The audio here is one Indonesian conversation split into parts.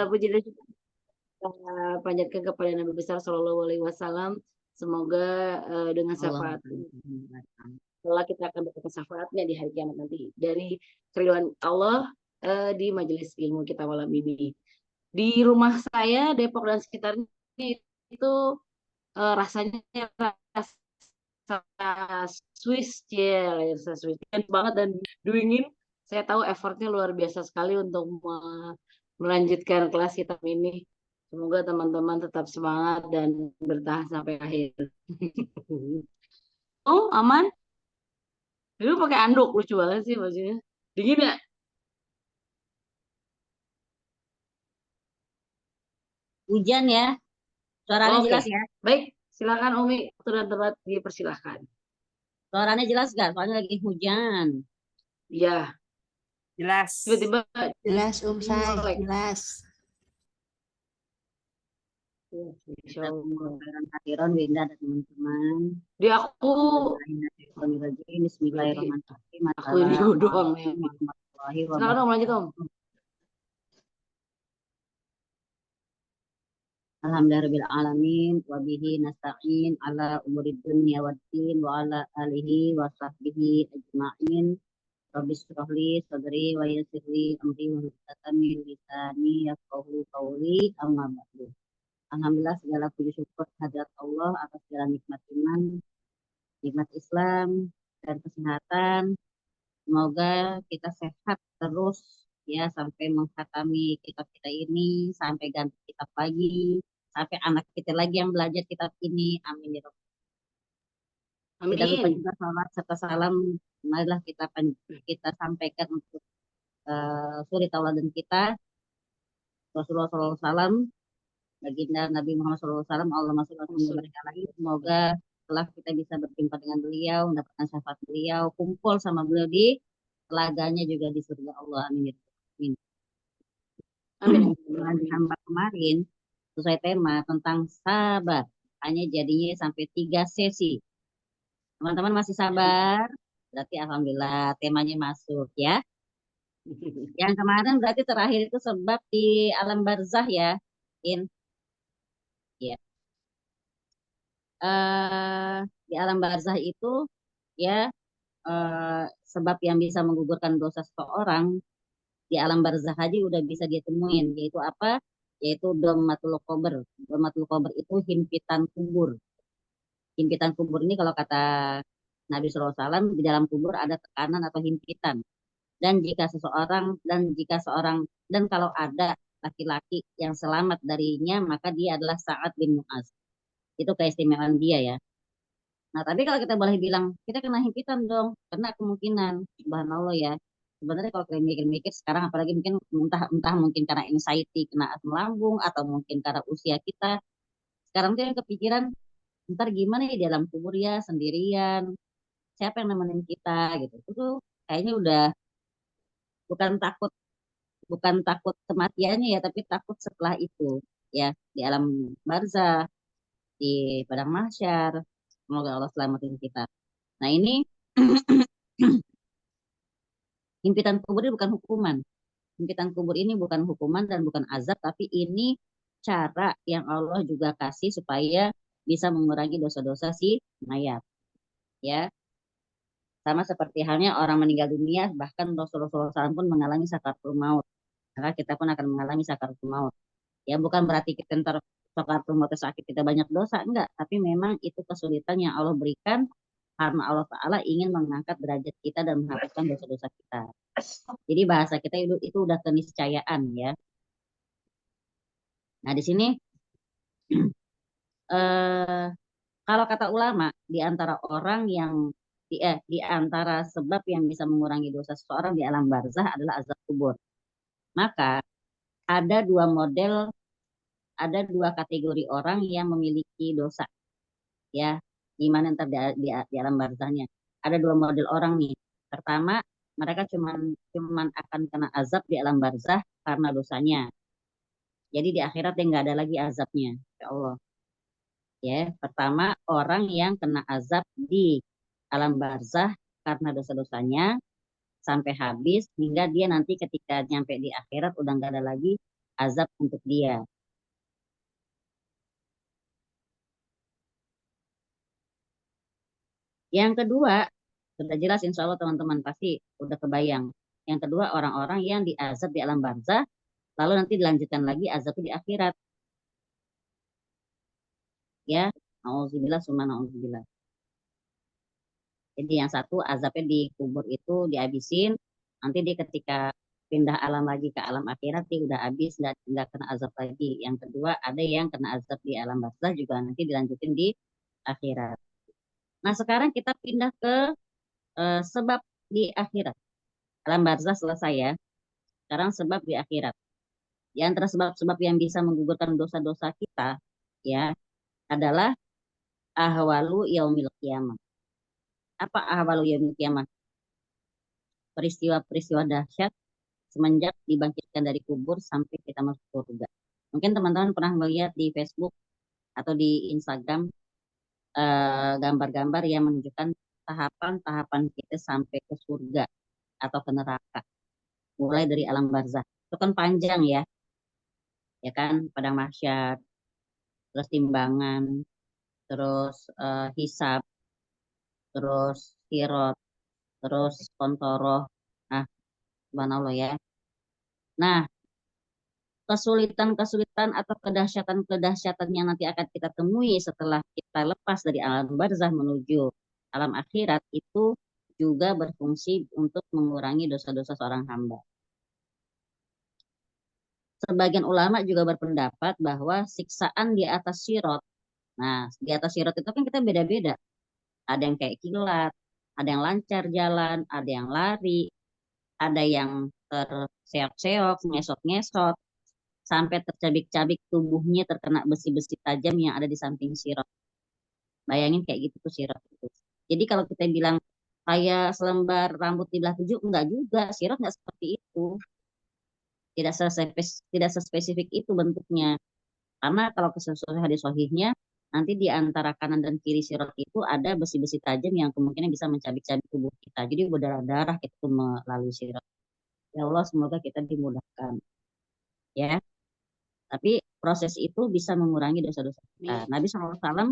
Puji dan syukur kita panjatkan kepada Nabi besar Shallallahu Alaihi Wasallam. Semoga dengan syafaat Allah kita akan dapat syafaatnya di hari kiamat nanti dari keriduan Allah di majelis ilmu kita malam ini. Di rumah saya Depok dan sekitarnya itu rasanya rasa Swiss, ya, rasa Swiss banget dan dingin. Saya tahu effortnya luar biasa sekali untuk melanjutkan kelas kita ini. Semoga teman-teman tetap semangat dan bertahan sampai akhir. Oh, aman? Dulu pakai anduk, lucu banget sih maksudnya. Dingin ya? Hujan ya, suaranya Oke, jelas ya. baik. Silakan Umi, waktu dan tempat dipersilahkan. Suaranya jelas gak? Soalnya lagi hujan. Ya, Jelas. tiba-tiba Jelas Say, melek. jelas. Insya Allah. Hadirin Winda dan teman-teman. Di aku Bismillahirrahmanirrahim. Aku ini doang memang. Silakan Om, lanjut Om. Alhamdulillahirabbil alamin wa bihi nasta'in ala umurid dunya waddin wa ala alihi wa sahbihi ajma'in. Rabbis shrah li sadri wa yassir li amri wa hlul min lisani yafqahu qawli, amma ba'du. Alhamdulillah, segala puji syukur hadirat Allah atas segala nikmat iman, nikmat Islam dan kesehatan. Semoga kita sehat terus ya sampai mengkhatami kitab kita ini, sampai ganti kitab lagi, sampai anak kita lagi yang belajar kitab ini. Amin ya Rabbal. Tidak lupa Amin. juga salat serta salam marilah kita sampaikan untuk suri tauladan kita Rasulullah SAW, baginda Nabi Muhammad SAW. Allahumma sholli wa barik alaihi. Semoga setelah kita bisa berjumpa dengan beliau, mendapatkan syafaat beliau, kumpul sama beliau di telaganya juga di surga Allah. Amin. Amin. Di hamba kemarin sesuai tema tentang sabar, hanya jadinya sampai 3 sesi. Teman-teman masih sabar? Berarti alhamdulillah temanya masuk ya. Yang kemarin berarti terakhir itu sebab di alam barzah ya. Ya. Di alam barzah itu ya sebab yang bisa menggugurkan dosa seseorang di alam barzah aja udah bisa dia temuin, yaitu apa? Yaitu domatul qabr. Domatul qabr itu himpitan kubur. Himpitan kubur ini kalau kata Nabi SAW, di dalam kubur ada tekanan atau himpitan. Dan kalau ada laki-laki yang selamat darinya, maka dia adalah Sa'ad bin Mu'az. Itu keistimewaan dia ya. Nah, tapi kalau kita boleh bilang, kita kena himpitan dong, kena kemungkinan, subhanallah ya. Sebenarnya kalau kita mikir-mikir sekarang, apalagi mungkin entah mungkin karena anxiety, kena asam lambung, atau mungkin karena usia kita, sekarang tuh yang kepikiran, ntar gimana ya di dalam kubur ya, sendirian, siapa yang nemenin kita gitu. Itu kayaknya udah bukan takut kematiannya ya, tapi takut setelah itu ya, di alam barzah, di padang mahsyar. Semoga Allah selamatin kita. Nah ini himpitan kubur ini bukan hukuman. Himpitan kubur ini bukan hukuman dan bukan azab, tapi ini cara yang Allah juga kasih supaya bisa mengurangi dosa-dosa si mayat. Ya, sama seperti halnya orang meninggal dunia, bahkan Rasulullah SAW pun mengalami sakaratul maut. Maka kita pun akan mengalami sakaratul maut. Ya, bukan berarti kita ntar sakaratul maut sakit kita banyak dosa, enggak. Tapi memang itu kesulitan yang Allah berikan karena Allah Ta'ala ingin mengangkat derajat kita dan menghapuskan dosa-dosa kita. Jadi bahasa kita itu udah keniscayaan ya. Nah di sini kalau kata ulama, di antara orang yang di antara sebab yang bisa mengurangi dosa seseorang di alam barzah adalah azab kubur. Maka ada dua kategori orang yang memiliki dosa. Ya, gimana ntar di alam barzahnya. Ada dua model orang nih. Pertama, mereka cuman akan kena azab di alam barzah karena dosanya. Jadi di akhirat dia nggak ada lagi azabnya. Ya Allah. Ya, pertama orang yang kena azab di alam barzah karena dosa-dosanya sampai habis hingga dia nanti ketika nyampe di akhirat udah nggak ada lagi azab untuk dia. Yang kedua, sudah jelas insya Allah teman-teman pasti udah kebayang. Yang kedua, orang-orang yang diazab di alam barzah, lalu nanti dilanjutkan lagi azabnya di akhirat. Ya, nauzubillah summa nauzubillah. Jadi yang satu azabnya di kubur itu dihabisin, nanti dia ketika pindah alam lagi ke alam akhirat dia udah habis, nggak kena azab lagi. Yang kedua ada yang kena azab di alam barzah juga nanti dilanjutin di akhirat. Nah sekarang kita pindah ke sebab di akhirat. Alam barzah selesai ya. Sekarang sebab di akhirat. Di antara sebab-sebab yang bisa menggugurkan dosa-dosa kita ya adalah ahwalu yaumil qiyamah. Apa ahwalu yaumil qiyamah? Peristiwa-peristiwa dahsyat semenjak dibangkitkan dari kubur sampai kita masuk surga. Mungkin teman-teman pernah melihat di Facebook atau di Instagram gambar-gambar yang menunjukkan tahapan-tahapan kita sampai ke surga atau ke neraka. Mulai dari alam barzah. Itu kan panjang ya kan, padang mahsyar, terus timbangan, terus hisab, terus sirot, terus kontoroh. Nah, subhanallah ya. Nah, kesulitan-kesulitan atau kedahsyatan-kedahsyatan yang nanti akan kita temui setelah kita lepas dari alam barzah menuju alam akhirat itu juga berfungsi untuk mengurangi dosa-dosa seorang hamba. Sebagian ulama juga berpendapat bahwa siksaan di atas sirot, nah di atas sirot itu kan kita beda-beda. Ada yang kayak kilat, ada yang lancar jalan, ada yang lari, ada yang terseok-seok, ngesot-ngesot, sampai tercabik-cabik tubuhnya terkena besi-besi tajam yang ada di samping sirot. Bayangin kayak gitu tuh sirot itu. Jadi kalau kita bilang kayak selembar rambut di belah tujuh, enggak juga. Sirot enggak seperti itu. Tidak sespesifik itu bentuknya. Karena kalau kesesuaian hadis sahihnya, nanti di antara kanan dan kiri sirot itu ada besi-besi tajam yang kemungkinan bisa mencabik-cabik tubuh kita. Jadi berdarah-darah itu melalui sirot. Ya Allah, semoga kita dimudahkan. Ya, tapi proses itu bisa mengurangi dosa-dosa kita. Nabi SAW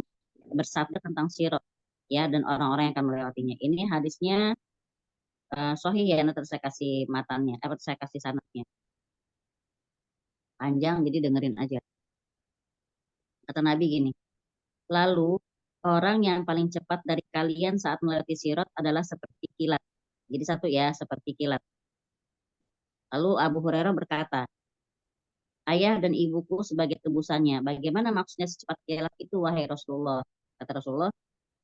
bersabda tentang sirot ya dan orang-orang yang akan melewatinya. Ini hadisnya sahih ya, nanti saya kasih matanya, saya kasih sanadnya. Panjang jadi dengerin aja. Kata Nabi gini, lalu orang yang paling cepat dari kalian saat melewati sirot adalah seperti kilat. Jadi satu ya, seperti kilat. Lalu Abu Hurairah berkata, ayah dan ibuku sebagai tebusannya. Bagaimana maksudnya secepat kilat itu, wahai Rasulullah? Kata Rasulullah,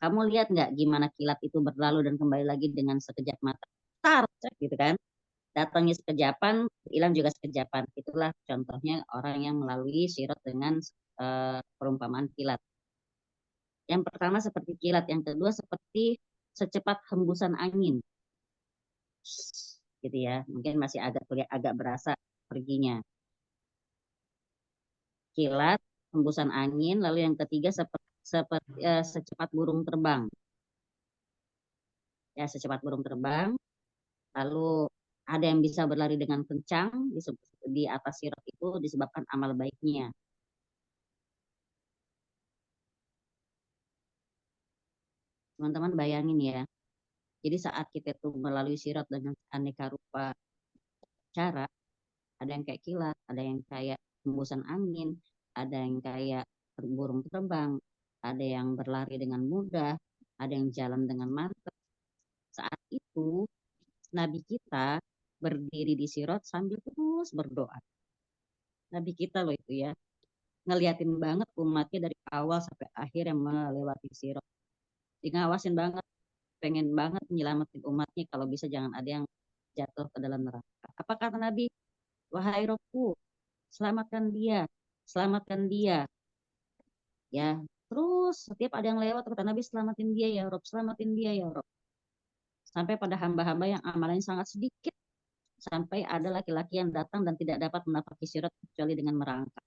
kamu lihat nggak gimana kilat itu berlalu dan kembali lagi dengan sekejap mata? Tar, gitu kan? Datangnya sekejapan, hilang juga sekejapan. Itulah contohnya orang yang melalui sirot dengan perumpamaan kilat. Yang pertama seperti kilat, yang kedua seperti secepat hembusan angin. Gitu ya, mungkin masih agak berasa perginya. Kilat, hembusan angin, lalu yang ketiga seperti secepat burung terbang. Ya, secepat burung terbang. Lalu ada yang bisa berlari dengan kencang di atas sirot itu disebabkan amal baiknya. Teman-teman bayangin ya. Jadi saat kita tuh melalui sirot dengan aneka rupa cara, ada yang kayak kilat, ada yang kayak hembusan angin, ada yang kayak burung terbang, ada yang berlari dengan mudah, ada yang jalan dengan mantap. Saat itu Nabi kita berdiri di sirot sambil terus berdoa. Nabi kita loh itu ya, ngeliatin banget umatnya dari awal sampai akhir yang melewati sirot. Ngawasin banget, pengen banget nyelamatin umatnya kalau bisa jangan ada yang jatuh ke dalam neraka. Apa kata Nabi? Wahai Robku, selamatkan dia, selamatkan dia. Ya, terus setiap ada yang lewat kata Nabi selamatin dia ya Rob, selamatin dia ya Rob. Sampai pada hamba-hamba yang amalannya sangat sedikit, sampai ada laki-laki yang datang dan tidak dapat menapaki sirat kecuali dengan merangkak.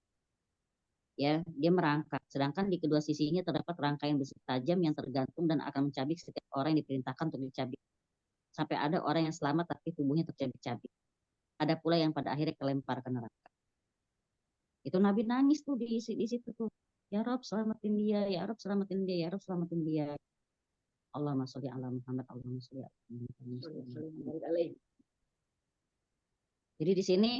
Ya, dia merangkak. Sedangkan di kedua sisinya terdapat rangkaian besi tajam yang tergantung dan akan mencabik setiap orang yang diperintahkan untuk dicabik. Sampai ada orang yang selamat tapi tubuhnya tercabik-cabik. Ada pula yang pada akhirnya kelempar ke neraka. Itu Nabi nangis tuh di situ tuh. Ya Rob selamatin dia, ya Rob selamatin dia, ya Rob selamatin dia. Allahumma sholli ala Muhammad, Allahumma sholli ala Muhammad. Jadi di sini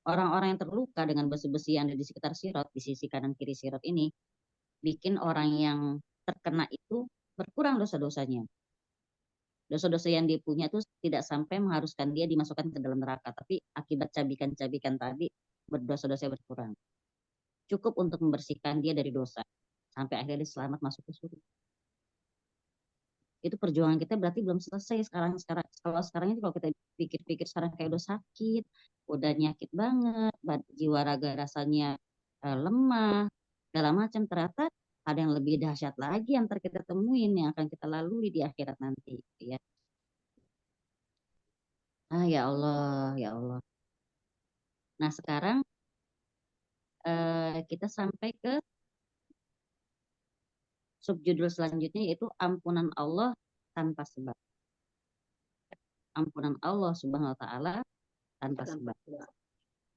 orang-orang yang terluka dengan besi-besi yang ada di sekitar sirot, di sisi kanan kiri sirot ini, bikin orang yang terkena itu berkurang dosa-dosanya. Dosa-dosa yang dia punya itu tidak sampai mengharuskan dia dimasukkan ke dalam neraka, tapi akibat cabikan-cabikan tadi berdosa-dosa berkurang. Cukup untuk membersihkan dia dari dosa sampai akhirnya dia selamat masuk ke surga. Itu perjuangan kita berarti belum selesai sekarang. Kalau sekarang itu kalau kita pikir-pikir sekarang kayak udah sakit, udah nyakit banget, jiwa raga rasanya lemah, segala macam, ternyata ada yang lebih dahsyat lagi yang kita temuin yang akan kita lalui di akhirat nanti, ya. Ah, ya Allah, ya Allah. Nah, sekarang kita sampai ke subjudul selanjutnya, yaitu ampunan Allah tanpa sebab. Ampunan Allah Subhanahu wa taala tanpa sebab.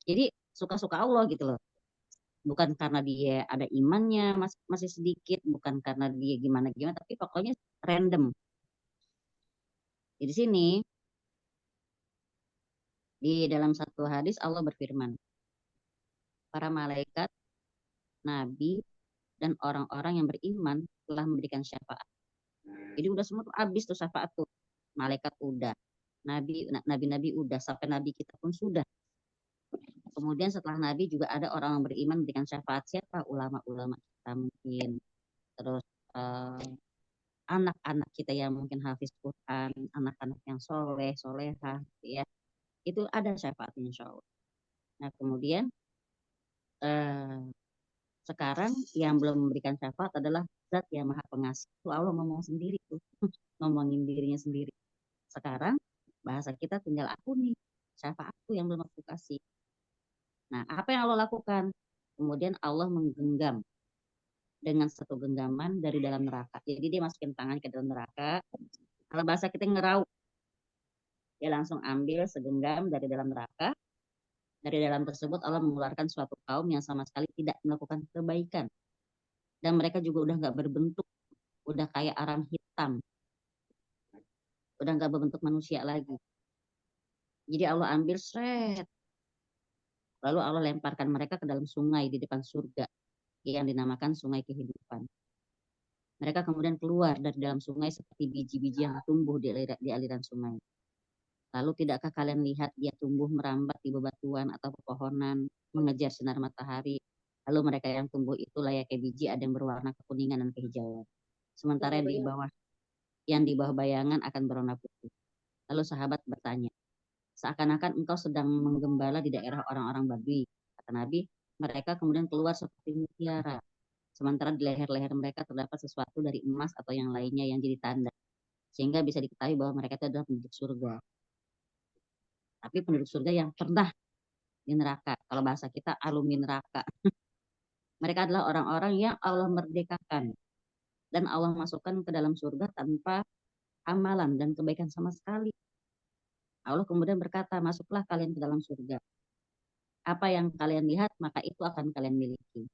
Jadi suka-suka Allah gitu loh. Bukan karena dia ada imannya masih sedikit, bukan karena dia gimana-gimana, tapi pokoknya random. Di sini di dalam satu hadis Allah berfirman, para malaikat, nabi, dan orang-orang yang beriman telah memberikan syafaat. Jadi udah semua tuh habis tuh syafaat tuh. Malaikat udah, nabi-nabi udah, sampai nabi kita pun sudah. Kemudian setelah nabi juga ada orang yang beriman memberikan syafaat. Siapa? Ulama-ulama kita mungkin. Terus anak-anak kita yang mungkin hafiz Quran, anak-anak yang soleh, solehah, ya, itu ada syafaatnya insya Allah. Nah kemudian eh, sekarang yang belum memberikan syafaat adalah Zat yang Maha Pengasih. Itu Allah ngomong sendiri tuh, ngomongin dirinya sendiri. Sekarang bahasa kita tinggal aku nih, syafaatku yang belum aku kasih. Nah apa yang Allah lakukan? Kemudian Allah menggenggam dengan satu genggaman dari dalam neraka. Jadi dia masukin tangan ke dalam neraka. Kalau bahasa kita ngeraup, dia langsung ambil segenggam dari dalam neraka. Dari dalam tersebut Allah mengeluarkan suatu kaum yang sama sekali tidak melakukan kebaikan. Dan mereka juga udah nggak berbentuk, udah kayak arang hitam, udah nggak berbentuk manusia lagi. Jadi Allah ambil seret, lalu Allah lemparkan mereka ke dalam sungai di depan surga yang dinamakan sungai kehidupan. Mereka kemudian keluar dari dalam sungai seperti biji-biji yang tumbuh di aliran sungai. Lalu tidakkah kalian lihat dia tumbuh merambat di bebatuan atau pepohonan, mengejar sinar matahari. Lalu mereka yang tumbuh itu layaknya biji, ada yang berwarna kekuningan dan kehijauan. Sementara yang di bawah bayangan akan berwarna putih. Lalu sahabat bertanya, seakan-akan engkau sedang menggembala di daerah orang-orang Badui. Kata Nabi, mereka kemudian keluar seperti mutiara. Sementara di leher-leher mereka terdapat sesuatu dari emas atau yang lainnya yang jadi tanda. Sehingga bisa diketahui bahwa mereka itu adalah penduduk surga. Tapi penduduk surga yang pernah di neraka. Kalau bahasa kita alumni neraka. Mereka adalah orang-orang yang Allah merdekakan. Dan Allah masukkan ke dalam surga tanpa amalan dan kebaikan sama sekali. Allah kemudian berkata, masuklah kalian ke dalam surga. Apa yang kalian lihat, maka itu akan kalian miliki.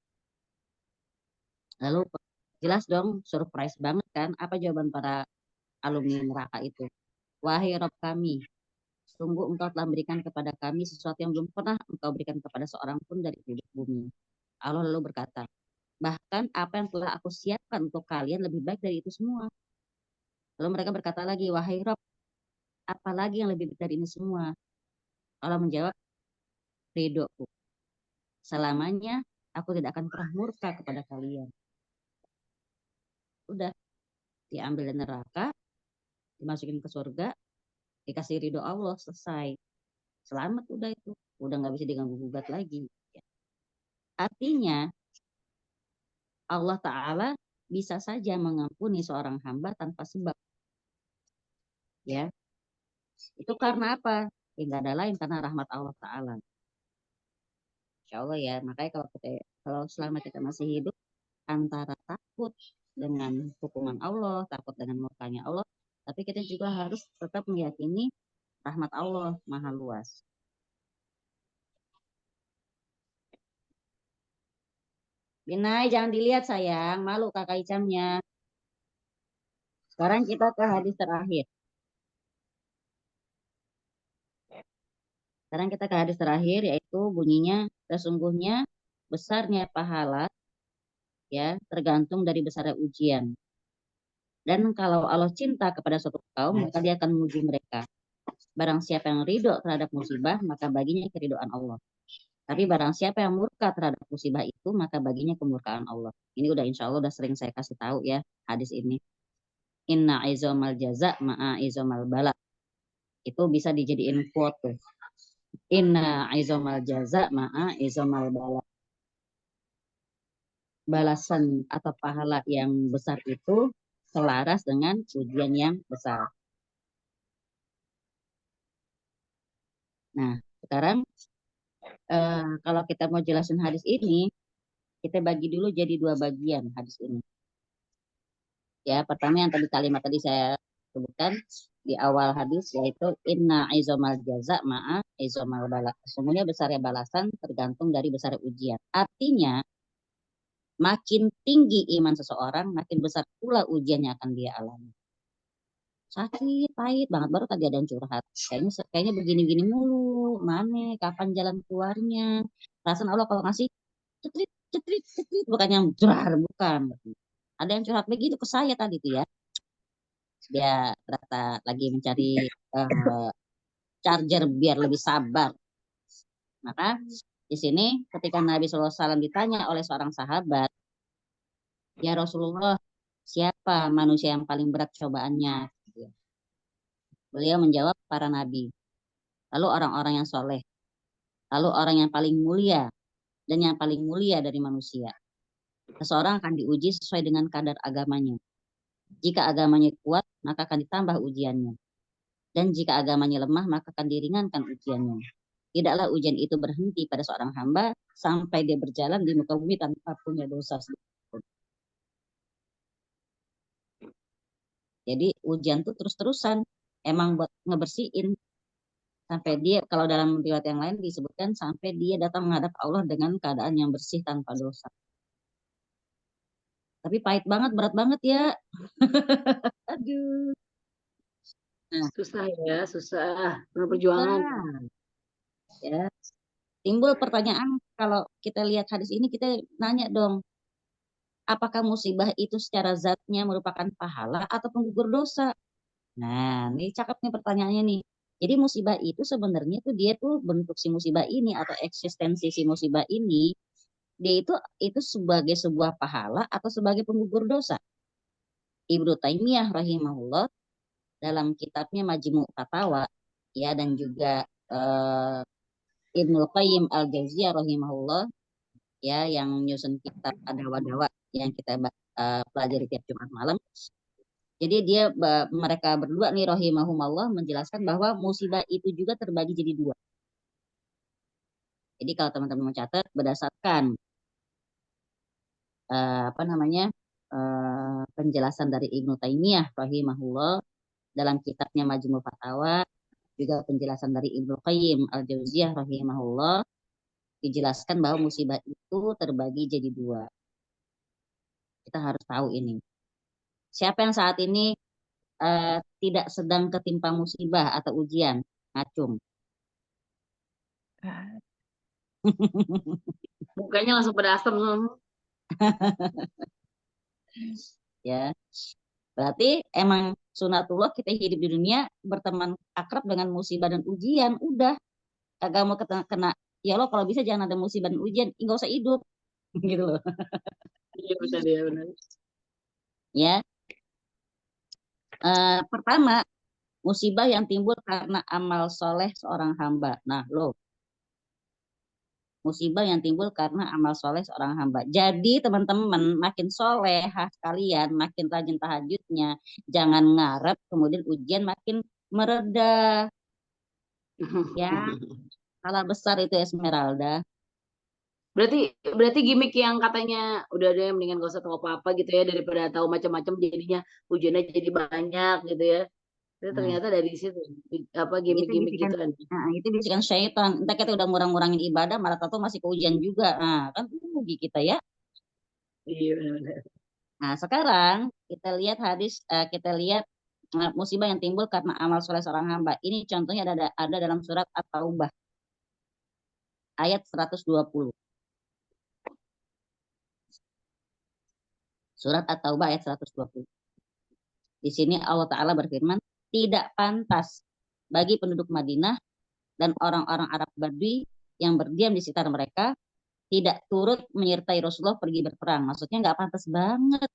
Lalu jelas dong, surprise banget kan? Apa jawaban para alumni neraka itu? Wahai Rob kami, sungguh engkau telah memberikan kepada kami sesuatu yang belum pernah engkau berikan kepada seorang pun dari penduduk bumi. Allah lalu berkata, bahkan apa yang telah aku siapkan untuk kalian lebih baik dari itu semua. Lalu mereka berkata lagi, wahai Rob, apalagi yang lebih baik dari ini semua? Allah menjawab, ridhoku. Selamanya aku tidak akan pernah murka kepada kalian. Udah, diambil dari neraka, dimasukin ke surga, dikasih ridho Allah, selesai. Selamat udah itu. Udah nggak bisa diganggu gugat lagi. Artinya, Allah Ta'ala bisa saja mengampuni seorang hamba tanpa sebab. Ya, itu karena apa? Ya, nggak ada lain karena rahmat Allah Ta'ala. Insya Allah ya, makanya kalau selama kita masih hidup, antara takut dengan hukuman Allah, takut dengan murkanya Allah, tapi kita juga harus tetap meyakini rahmat Allah maha luas. Binai, jangan dilihat sayang, malu kakak Icamnya. Sekarang kita ke hadis terakhir. Sekarang kita ke hadis terakhir, yaitu bunyinya, sesungguhnya besarnya pahala ya tergantung dari besarnya ujian. Dan kalau Allah cinta kepada suatu kaum, maka dia akan menguji mereka. Barang siapa yang ridho terhadap musibah, maka baginya keridhaan Allah. Tapi barang siapa yang murka terhadap musibah itu, maka baginya kemurkaan Allah. Ini udah insya Allah udah sering saya kasih tahu ya hadis ini. Inna izomal jaza ma'a izomal bala. Itu bisa dijadiin quote tuh. Inna izomal jaza ma'a izomal bala. Balasan atau pahala yang besar itu selaras dengan ujian yang besar. Nah, sekarang kalau kita mau jelasin hadis ini, kita bagi dulu jadi dua bagian hadis ini. Ya, pertama yang tadi kalimat tadi saya sebutkan di awal hadis yaitu inna izomal jaza ma'a izomal bala. Semuanya besarnya balasan tergantung dari besar ujian. Artinya makin tinggi iman seseorang, makin besar pula ujian yang akan dia alami. Sakit, pahit banget. Baru tadi ada yang curhat. Kayaknya begini-gini mulu. Mana, kapan jalan keluarnya? Perasaan Allah kalau ngasih cetrit, cetrit, cetrit. Bukan yang jerar, bukan. Ada yang curhat begitu ke saya tadi tuh ya. Dia ternyata lagi mencari charger biar lebih sabar. Maka di sini ketika Nabi SAW ditanya oleh seorang sahabat, ya Rasulullah, siapa manusia yang paling berat cobaannya? Beliau menjawab para nabi, lalu orang-orang yang soleh, lalu orang yang paling mulia, dan yang paling mulia dari manusia. Seseorang akan diuji sesuai dengan kadar agamanya. Jika agamanya kuat, maka akan ditambah ujiannya. Dan jika agamanya lemah, maka akan diringankan ujiannya. Tidaklah ujian itu berhenti pada seorang hamba sampai dia berjalan di muka bumi tanpa punya dosa. Jadi ujian itu terus-terusan. Emang buat ngebersihin. Sampai dia, kalau dalam riwayat yang lain disebutkan, sampai dia datang menghadap Allah dengan keadaan yang bersih tanpa dosa. Tapi pahit banget, berat banget ya. Aduh. Nah, Susah ya, susah. Penuh perjuangan. ya. Timbul pertanyaan, kalau kita lihat hadis ini, kita nanya dong, apakah musibah itu secara zatnya merupakan pahala atau penggugur dosa? Nah, ini cakep nih pertanyaannya nih. Jadi musibah itu sebenarnya tuh dia tuh bentuk si musibah ini atau eksistensi si musibah ini, dia itu sebagai sebuah pahala atau sebagai penggugur dosa. Ibnu Taimiyah rahimahullah dalam kitabnya Majmu' Fatawa ya dan juga eh, Ibnu Qayyim Al-Jauziyah rahimahullah ya yang nyusun kitab Ad-Dawa yang kita pelajari tiap Jumat malam. Jadi mereka berdua nih rahimahumullah menjelaskan bahwa musibah itu juga terbagi jadi dua. Jadi kalau teman-teman mencatat berdasarkan apa namanya penjelasan dari Ibnu Taimiyah rahimahullah dalam kitabnya Majmu' Fatawa, juga penjelasan dari Ibnu Qayyim Al-Jauziyah rahimahullah, dijelaskan bahwa musibah itu terbagi jadi dua. Kita harus tahu ini. Siapa yang saat ini tidak sedang ketimpa musibah atau ujian? Ngacung. Mukanya langsung pada asam. Ya, berarti emang sunatullah kita hidup di dunia berteman akrab dengan musibah dan ujian. Udah, kagak mau kena, ya Allah kalau bisa jangan ada musibah dan ujian, nggak usah hidup, gitu loh. Iya benar ya benar. Ya, pertama musibah yang timbul karena amal soleh seorang hamba. Nah, loh, musibah yang timbul karena amal soleh seorang hamba. Jadi teman-teman makin soleh kalian, makin rajin tahajudnya, jangan ngarep kemudian ujian makin mereda. Ya, salah besar itu Esmeralda. Berarti berarti gimmick yang katanya udah ada yang mendingan gak usah tahu apa-apa gitu ya daripada tahu macam-macam jadinya ujiannya jadi banyak gitu ya. Itu Nah, ternyata dari situ apa itu gimmick-gimmick bisikan, gitu kan. nah, itu bisikan syaitan. Entah kita udah ngurang-ngurangin ibadah, malah tahu masih keujian juga. Nah, kan rugi kita ya. Iya benar. Nah, sekarang kita lihat kita lihat musibah yang timbul karena amal soleh seorang hamba. Ini contohnya ada dalam surat At-Taubah ayat 120. Surat At-Taubah ayat 120. Di sini Allah Ta'ala berfirman, tidak pantas bagi penduduk Madinah dan orang-orang Arab Badui yang berdiam di sekitar mereka tidak turut menyertai Rasulullah pergi berperang. Maksudnya nggak pantas banget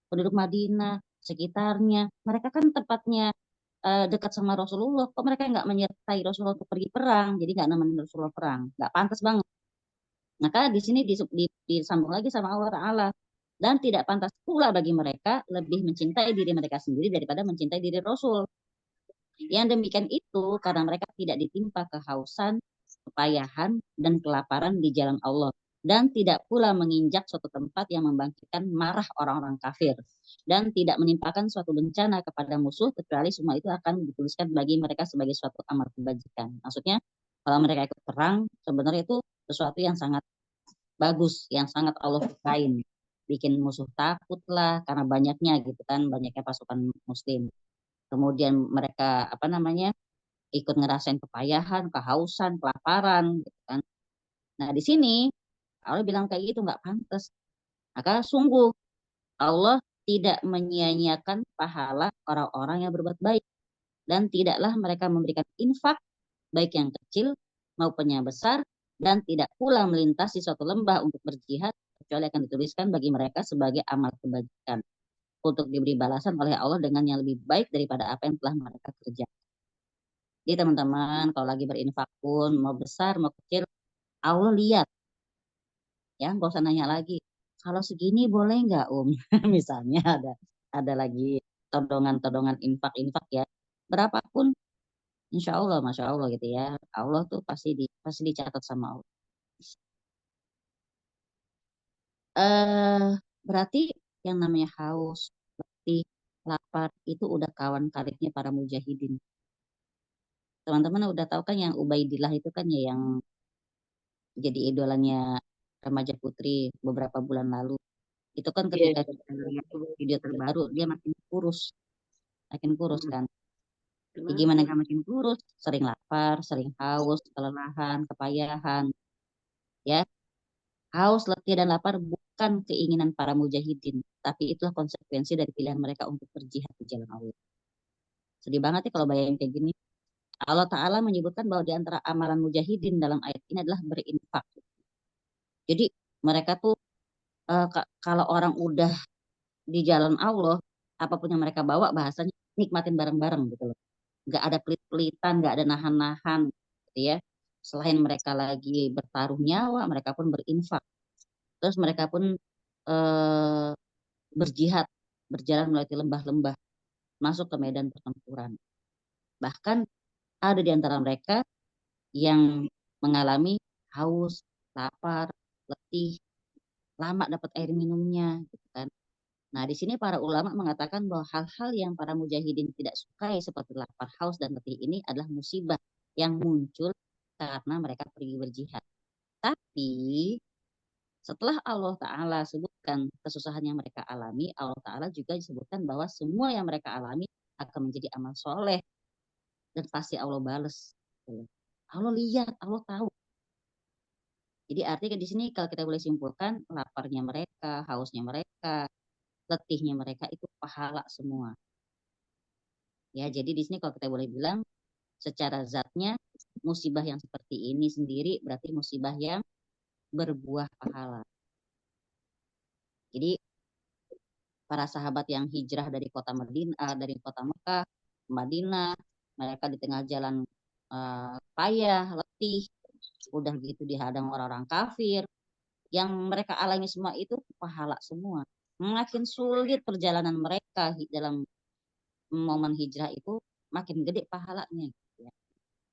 penduduk Madinah sekitarnya. Mereka kan tempatnya dekat sama Rasulullah. Kok mereka nggak menyertai Rasulullah untuk pergi perang? Jadi nggak nemenin Rasulullah perang. Nggak pantas banget. Maka di sini disambung lagi sama Allah Ta'ala. Dan tidak pantas pula bagi mereka lebih mencintai diri mereka sendiri daripada mencintai diri Rasul. Yang demikian itu karena mereka tidak ditimpa kehausan, kepayahan, dan kelaparan di jalan Allah. Dan tidak pula menginjak suatu tempat yang membangkitkan marah orang-orang kafir. Dan tidak menimpakan suatu bencana kepada musuh, kecuali semua itu akan dituliskan bagi mereka sebagai suatu amal kebajikan. Maksudnya, kalau mereka ikut perang, sebenarnya itu sesuatu yang sangat bagus, yang sangat Allah sukain. Bikin musuh takut lah, karena banyaknya gitu kan, banyaknya pasukan muslim. Kemudian mereka apa namanya ikut ngerasain kepayahan, kehausan, kelaparan, gitu kan. Nah di sini Allah bilang kayak gitu nggak pantas. Maka sungguh Allah tidak menyia-nyiakan pahala orang-orang yang berbuat baik dan tidaklah mereka memberikan infak baik yang kecil maupun yang besar dan tidak pula melintasi suatu lembah untuk berjihad kecuali akan dituliskan bagi mereka sebagai amal kebajikan untuk diberi balasan oleh Allah dengan yang lebih baik daripada apa yang telah mereka kerjakan. Jadi teman-teman kalau lagi berinfak pun mau besar mau kecil Allah lihat ya nggak usah nanya lagi. Kalau segini boleh nggak Misalnya ada lagi todongan-todongan infak-infak ya. Berapapun insya Allah, masya Allah gitu ya. Allah tuh pasti dicatat sama Allah. Eh berarti yang namanya haus, letih, lapar itu udah kawan karibnya para mujahidin. Teman-teman udah tahu kan yang Ubaidillah itu kan ya yang jadi idolanya remaja putri beberapa bulan lalu. Itu kan Iya, ketika kita lihat video terbaru, dia makin kurus hmm, kan. Ya, gimana kenapa? gak makin kurus? Sering lapar, sering haus, kelelahan, kepayahan. Ya, haus, letih, dan lapar bukan keinginan para mujahidin, tapi itulah konsekuensi dari pilihan mereka untuk berjihad di jalan Allah. Sedih banget ya kalau bayangin kayak gini. Allah Ta'ala menyebutkan bahwa di antara amalan mujahidin dalam ayat ini adalah berinfak. Jadi mereka tuh kalau orang udah di jalan Allah, apapun yang mereka bawa bahasanya nikmatin bareng-bareng gitu loh. Nggak ada pelit-pelitan, nggak ada nahan-nahan gitu ya. Selain mereka lagi bertaruh nyawa, mereka pun berinfak. Terus mereka pun eh, berjihad, berjalan melewati lembah-lembah, masuk ke medan pertempuran. Bahkan ada di antara mereka yang mengalami haus, lapar, letih, lama dapat air minumnya, gitu kan. Nah, di sini para ulama mengatakan bahwa hal-hal yang para mujahidin tidak sukai seperti lapar, haus, dan letih ini adalah musibah yang muncul karena mereka pergi berjihad. Tapi setelah Allah Ta'ala sebutkan kesusahan yang mereka alami, Allah Ta'ala juga disebutkan bahwa semua yang mereka alami akan menjadi amal soleh dan pasti Allah bales. Allah lihat, Allah tahu. Jadi artinya di sini kalau kita boleh simpulkan, laparnya mereka, hausnya mereka, letihnya mereka itu pahala semua. Ya, jadi di sini kalau kita boleh bilang secara zatnya musibah yang seperti ini sendiri berarti musibah yang berbuah pahala. Jadi para sahabat yang hijrah dari kota Madinah, dari kota Mekah ke Madinah, mereka di tengah jalan payah, letih, udah gitu dihadang orang-orang kafir, yang mereka alami semua itu pahala semua. Makin sulit perjalanan mereka dalam momen hijrah itu, makin gede pahalanya. Ya.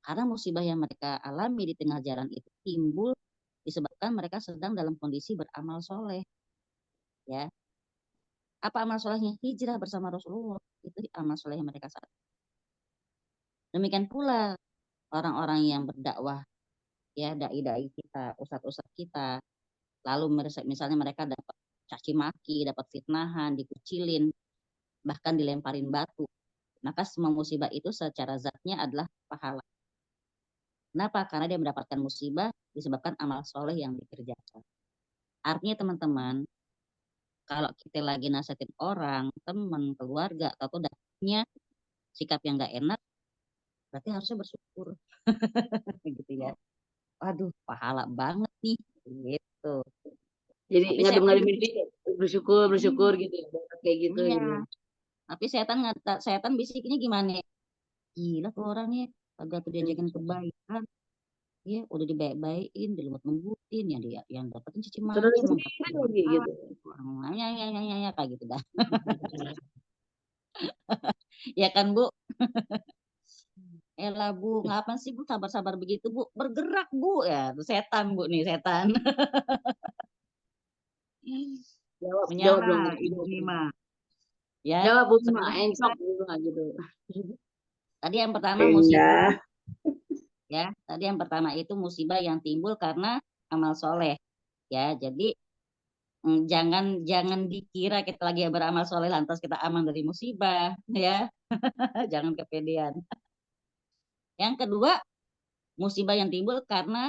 Karena musibah yang mereka alami di tengah jalan itu timbul disebabkan mereka sedang dalam kondisi beramal soleh. Ya, apa amal solehnya? Hijrah bersama Rasulullah. Itu amal soleh yang mereka saat. Demikian pula orang-orang yang berdakwah, ya dai-dai kita, ustadz-ustadz kita, lalu misalnya mereka dapat caci maki, dapat fitnahan, dikucilin, bahkan dilemparin batu. Maka semua musibah itu secara zatnya adalah pahala. Kenapa? Karena dia mendapatkan musibah disebabkan amal soleh yang dikerjakan. Artinya teman-teman, kalau kita lagi nasihatin orang, teman, keluarga, atau dapatnya sikap yang nggak enak, berarti harusnya bersyukur. Gitu ya. Waduh, pahala banget nih. Gitu. Jadi Tapi ngadem-ngadem ini bersyukur gitu ya, kayak gitu iya. gitu. Tapi setan bisiknya gimana? Gila tuh orangnya, kagak tuh diajakin kebaikan. Ya udah dibaik-baikin, dilembut-lembutin, yang dapetin cici Saudara maki, emang sendiri lagi gitu. orang ya kayak gitu dah. Ya kan Bu? Elah Bu, ngapain sih Bu sabar-sabar begitu Bu? Bergerak Bu, ya tuh setan Bu nih, setan. Jawab dong. Menyala Ibu Mima. Ya, Jawab Bu Bima, sekarang encok gitu gitu. tadi yang pertama musibah Indah. ya. Tadi yang pertama itu musibah yang timbul karena amal soleh. Ya, jadi jangan jangan dikira kita lagi beramal soleh lantas kita aman dari musibah, ya. Jangan kepedean. Yang kedua, musibah yang timbul karena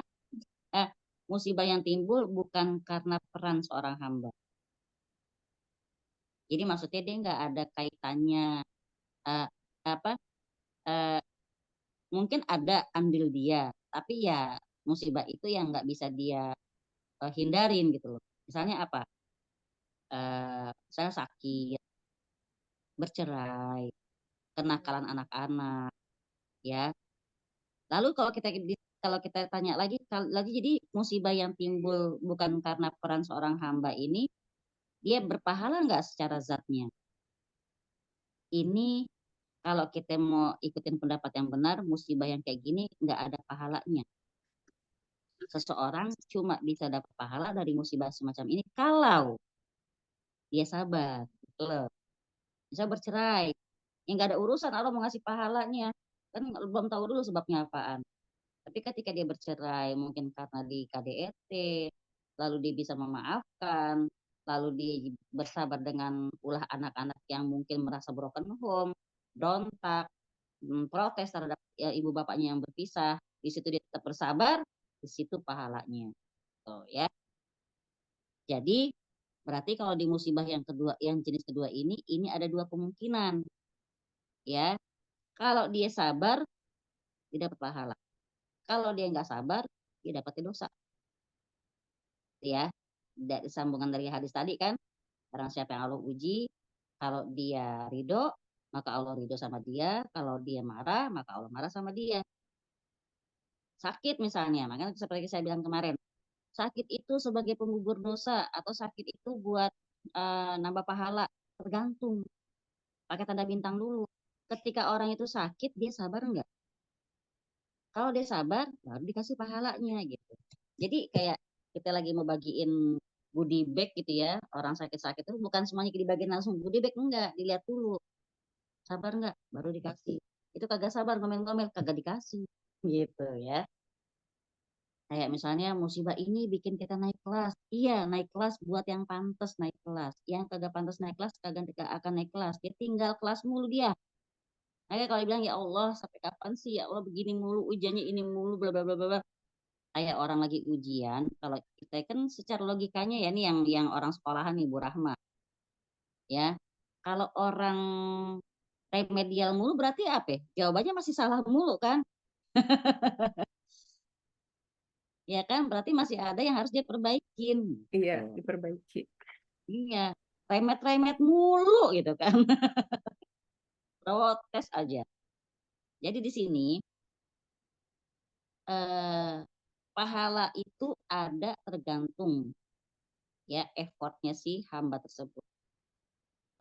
eh, musibah yang timbul bukan karena peran seorang hamba. Jadi maksudnya dia nggak ada kaitannya eh, apa eh, mungkin ada andil dia, tapi ya musibah itu yang nggak bisa dia hindarin gitu loh. Misalnya apa? Misalnya sakit, bercerai, kenakalan anak-anak, ya. Lalu kalau kita tanya lagi jadi musibah yang timbul bukan karena peran seorang hamba ini, dia berpahala nggak secara zatnya? Ini kalau kita mau ikutin pendapat yang benar, musibah yang kayak gini nggak ada pahalanya. Seseorang cuma bisa dapat pahala dari musibah semacam ini kalau dia sabar. Gitu loh. Bisa bercerai, yang nggak ada urusan Allah mau ngasih pahalanya, kan belum tahu dulu sebabnya apaan. Tapi ketika dia bercerai mungkin karena di KDRT, lalu dia bisa memaafkan, lalu dia bersabar dengan ulah anak-anak yang mungkin merasa broken home, berontak, protes terhadap ya, ibu bapaknya yang berpisah, di situ dia tetap bersabar, di situ pahalanya. Tuh, ya. Jadi berarti kalau di musibah yang kedua, yang jenis kedua ini ada dua kemungkinan, ya. Kalau dia sabar, dia dapat pahala. Kalau dia nggak sabar, dia dapat dosa. Ya, dari sambungan dari hadis tadi kan, barang siapa yang Allah uji, kalau dia ridho, maka Allah ridho sama dia. Kalau dia marah, maka Allah marah sama dia. Sakit misalnya, makanya seperti saya bilang kemarin, sakit itu sebagai penggugur dosa atau sakit itu buat nambah pahala, tergantung. Pakai tanda bintang dulu. Ketika orang itu sakit, dia sabar enggak? Kalau dia sabar, baru dikasih pahalanya gitu. Jadi kayak kita lagi mau bagiin goodie bag gitu ya, orang sakit-sakit itu bukan semuanya dibagiin langsung goodie bag, enggak, dilihat dulu. Sabar enggak? Baru dikasih. Itu kagak sabar, ngomel-ngomel, kagak dikasih. Gitu ya. Kayak misalnya musibah ini bikin kita naik kelas. Iya, naik kelas buat yang pantas naik kelas. Yang kagak pantas naik kelas, kagak akan naik kelas. Dia tinggal kelas mulu dia. Makanya kalau dibilang, ya Allah, sampai kapan sih ya Allah begini mulu, ujiannya ini mulu, bla bla bla bla. Kayak orang lagi ujian, kalau kita kan secara logikanya ya nih yang orang sekolahan nih Bu Rahma, ya. Kalau orang remedial mulu berarti apa? Ya? Jawabannya masih salah mulu kan? Ya kan? Berarti masih ada yang harus dia perbaikin. Iya, Gitu. diperbaiki. Iya, remet-remet mulu gitu kan. Protes aja. Jadi di sini eh, pahala itu ada tergantung ya effortnya si hamba tersebut.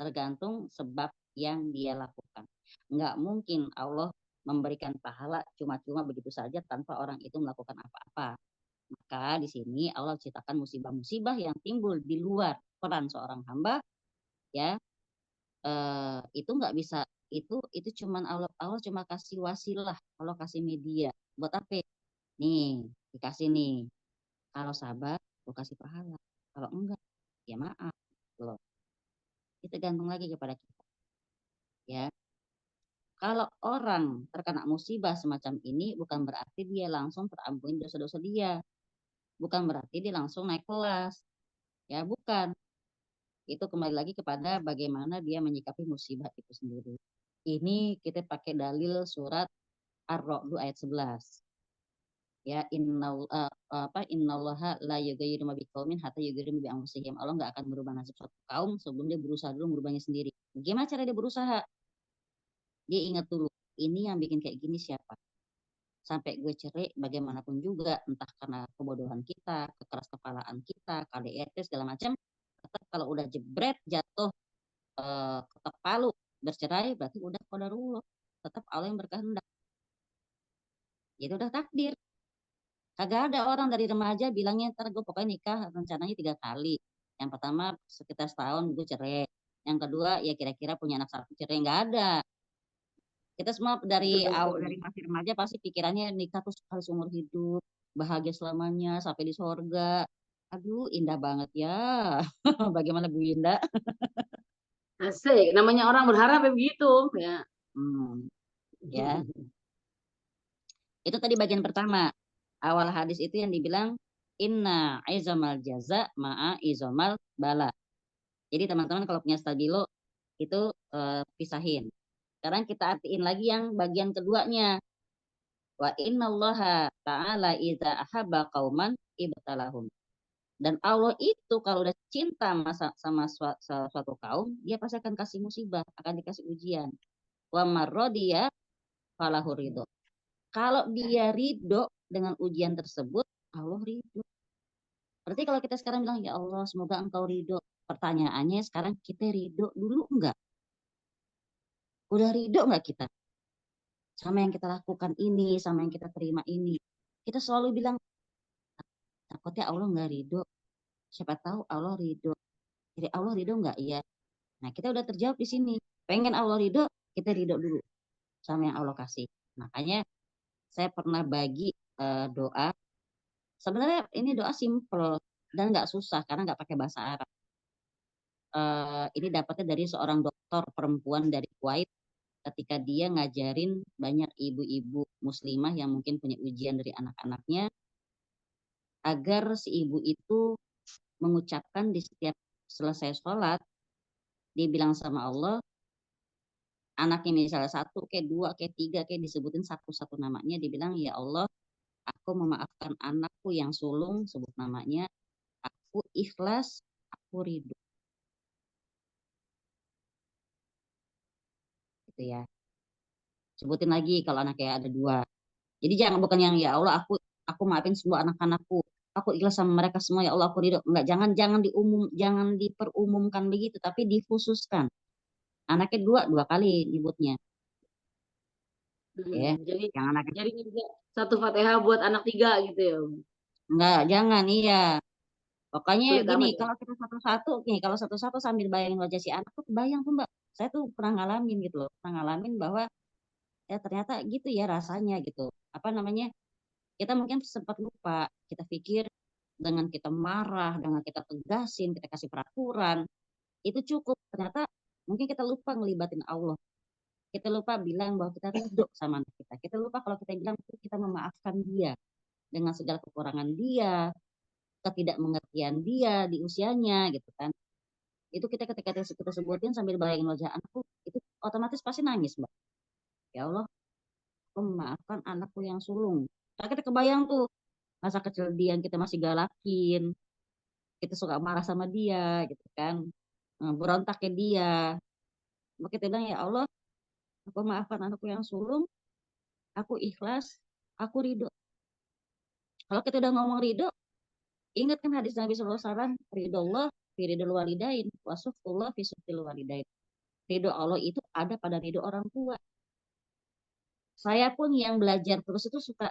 Tergantung sebab yang dia lakukan. Nggak mungkin Allah memberikan pahala cuma-cuma begitu saja tanpa orang itu melakukan apa-apa. Maka di sini Allah ciptakan musibah-musibah yang timbul di luar peran seorang hamba, ya itu nggak bisa, itu cuman Allah cuma kasih wasilah, Allah kasih media. Buat apa? Nih dikasih nih, kalau sabar gue kasih pahala, kalau enggak ya maaf lagi kepada kita. Ya, kalau orang terkena musibah semacam ini bukan berarti dia langsung terampuni dosa-dosa dia, bukan berarti dia langsung naik kelas, ya bukan. Itu kembali lagi kepada bagaimana dia menyikapi musibah itu sendiri. Ini kita pakai dalil surat Ar-Ra'd ayat 11. Ya, innallaha la yughayyiru ma biqaumin hatta yughayyiru bi anfusihim. Allah nggak akan merubah nasib suatu kaum sebelum dia berusaha dulu merubahnya sendiri. Gimana cara dia berusaha? Dia ingat dulu, ini yang bikin kayak gini siapa? Sampai gue cerai bagaimanapun juga, entah karena kebodohan kita, kekeras kepalaan kita, KDRT segala macam, tetap kalau udah jebret jatuh ketok palu bercerai berarti udah qadarullah, tetap Allah yang berkehendak. Itu udah takdir. Kagak ada orang dari remaja bilangnya ntar gue pokoknya nikah rencananya 3 kali. Yang pertama sekitar setahun gue cerai. Yang kedua ya kira-kira punya anak 1 cerai. Nggak ada. Kita semua dari masih remaja pasti pikirannya nikah tuh sekali seumur hidup, bahagia selamanya sampai di sorga. Aduh indah banget ya. Bagaimana Bu Indah? Asik, namanya orang berharap ya begitu ya. Ya. Itu tadi bagian pertama. Awal hadis itu yang dibilang inna izamal jaza ma'a izamal bala. Jadi teman-teman kalau punya stabilo itu pisahin. Sekarang kita artiin lagi yang bagian keduanya. Wa innallaha ta'ala idza ahabba qauman ibtalahum. Dan Allah itu kalau udah cinta sama suatu kaum, dia pasti akan kasih musibah, akan dikasih ujian. Wa marrodiya falahu ridho. Kalau dia ridho dengan ujian tersebut, Allah ridho. Berarti kalau kita sekarang bilang, ya Allah semoga engkau ridho. Pertanyaannya sekarang kita ridho dulu enggak? Udah ridho enggak kita? Sama yang kita lakukan ini, sama yang kita terima ini. Kita selalu bilang, takutnya Allah enggak ridho. Siapa tahu Allah ridho. Jadi Allah ridho enggak? Iya. Nah kita udah terjawab di sini. Pengen Allah ridho, kita ridho dulu. Sama yang Allah kasih. Makanya saya pernah bagi doa. Sebenarnya ini doa simple dan nggak susah karena nggak pakai bahasa Arab. Ini dapatnya dari seorang dokter perempuan dari Kuwait ketika dia ngajarin banyak ibu-ibu muslimah yang mungkin punya ujian dari anak-anaknya agar si ibu itu mengucapkan di setiap selesai sholat dia bilang sama Allah anaknya misalnya 1 kayak 2 kayak 3 kayak disebutin satu-satu namanya dibilang ya Allah aku memaafkan anakku yang sulung sebut namanya aku ikhlas aku ridho gitu ya. Sebutin lagi kalau anaknya ada 2. Jadi jangan bukan yang ya Allah aku maafin semua anak-anakku. Aku ikhlas sama mereka semua ya Allah aku ridho. Enggak, jangan diperumumkan begitu tapi dikhususkan. Anaknya 2 kali nyebutnya. Ya. Jadi Yang anaknya jadi satu Fatihah buat anak 3 gitu ya. enggak, jangan iya. Pokoknya Sulit gini, amat ya. kalau kita satu-satu nih, kalau satu-satu sambil bayangin wajah si anak tuh kebayang tuh Mbak. Saya tuh pernah ngalamin gitu loh. Pernah ngalamin bahwa ya ternyata gitu ya rasanya gitu. Apa namanya? Kita mungkin sempat lupa. Kita pikir dengan kita marah, dengan kita tegasin, kita kasih peraturan, itu cukup. Ternyata mungkin kita lupa ngelibatin Allah. Kita lupa bilang bahwa kita ridho sama anak kita. Kita lupa kalau kita bilang kita memaafkan dia dengan segala kekurangan dia, ketidakmengertian dia di usianya gitu kan. Itu kita ketika kita sebutin sambil bayangin wajah anakku, itu otomatis pasti nangis, Mbak. Ya Allah, aku memaafkan anakku yang sulung. Nah, kita kebayang tuh masa kecil dia yang kita masih galakin, kita suka marah sama dia gitu kan. Berontaknya dia. Maka kita bilang ya Allah, aku maafkan anakku yang sulung, aku ikhlas, aku ridho. Kalau kita udah ngomong ridho, ingat kan hadis Nabi SAW, ridho Allah, fi ridho walidain, wasufullah fi sufil walidain. Ridho Allah itu ada pada ridho orang tua. Saya pun yang belajar terus itu suka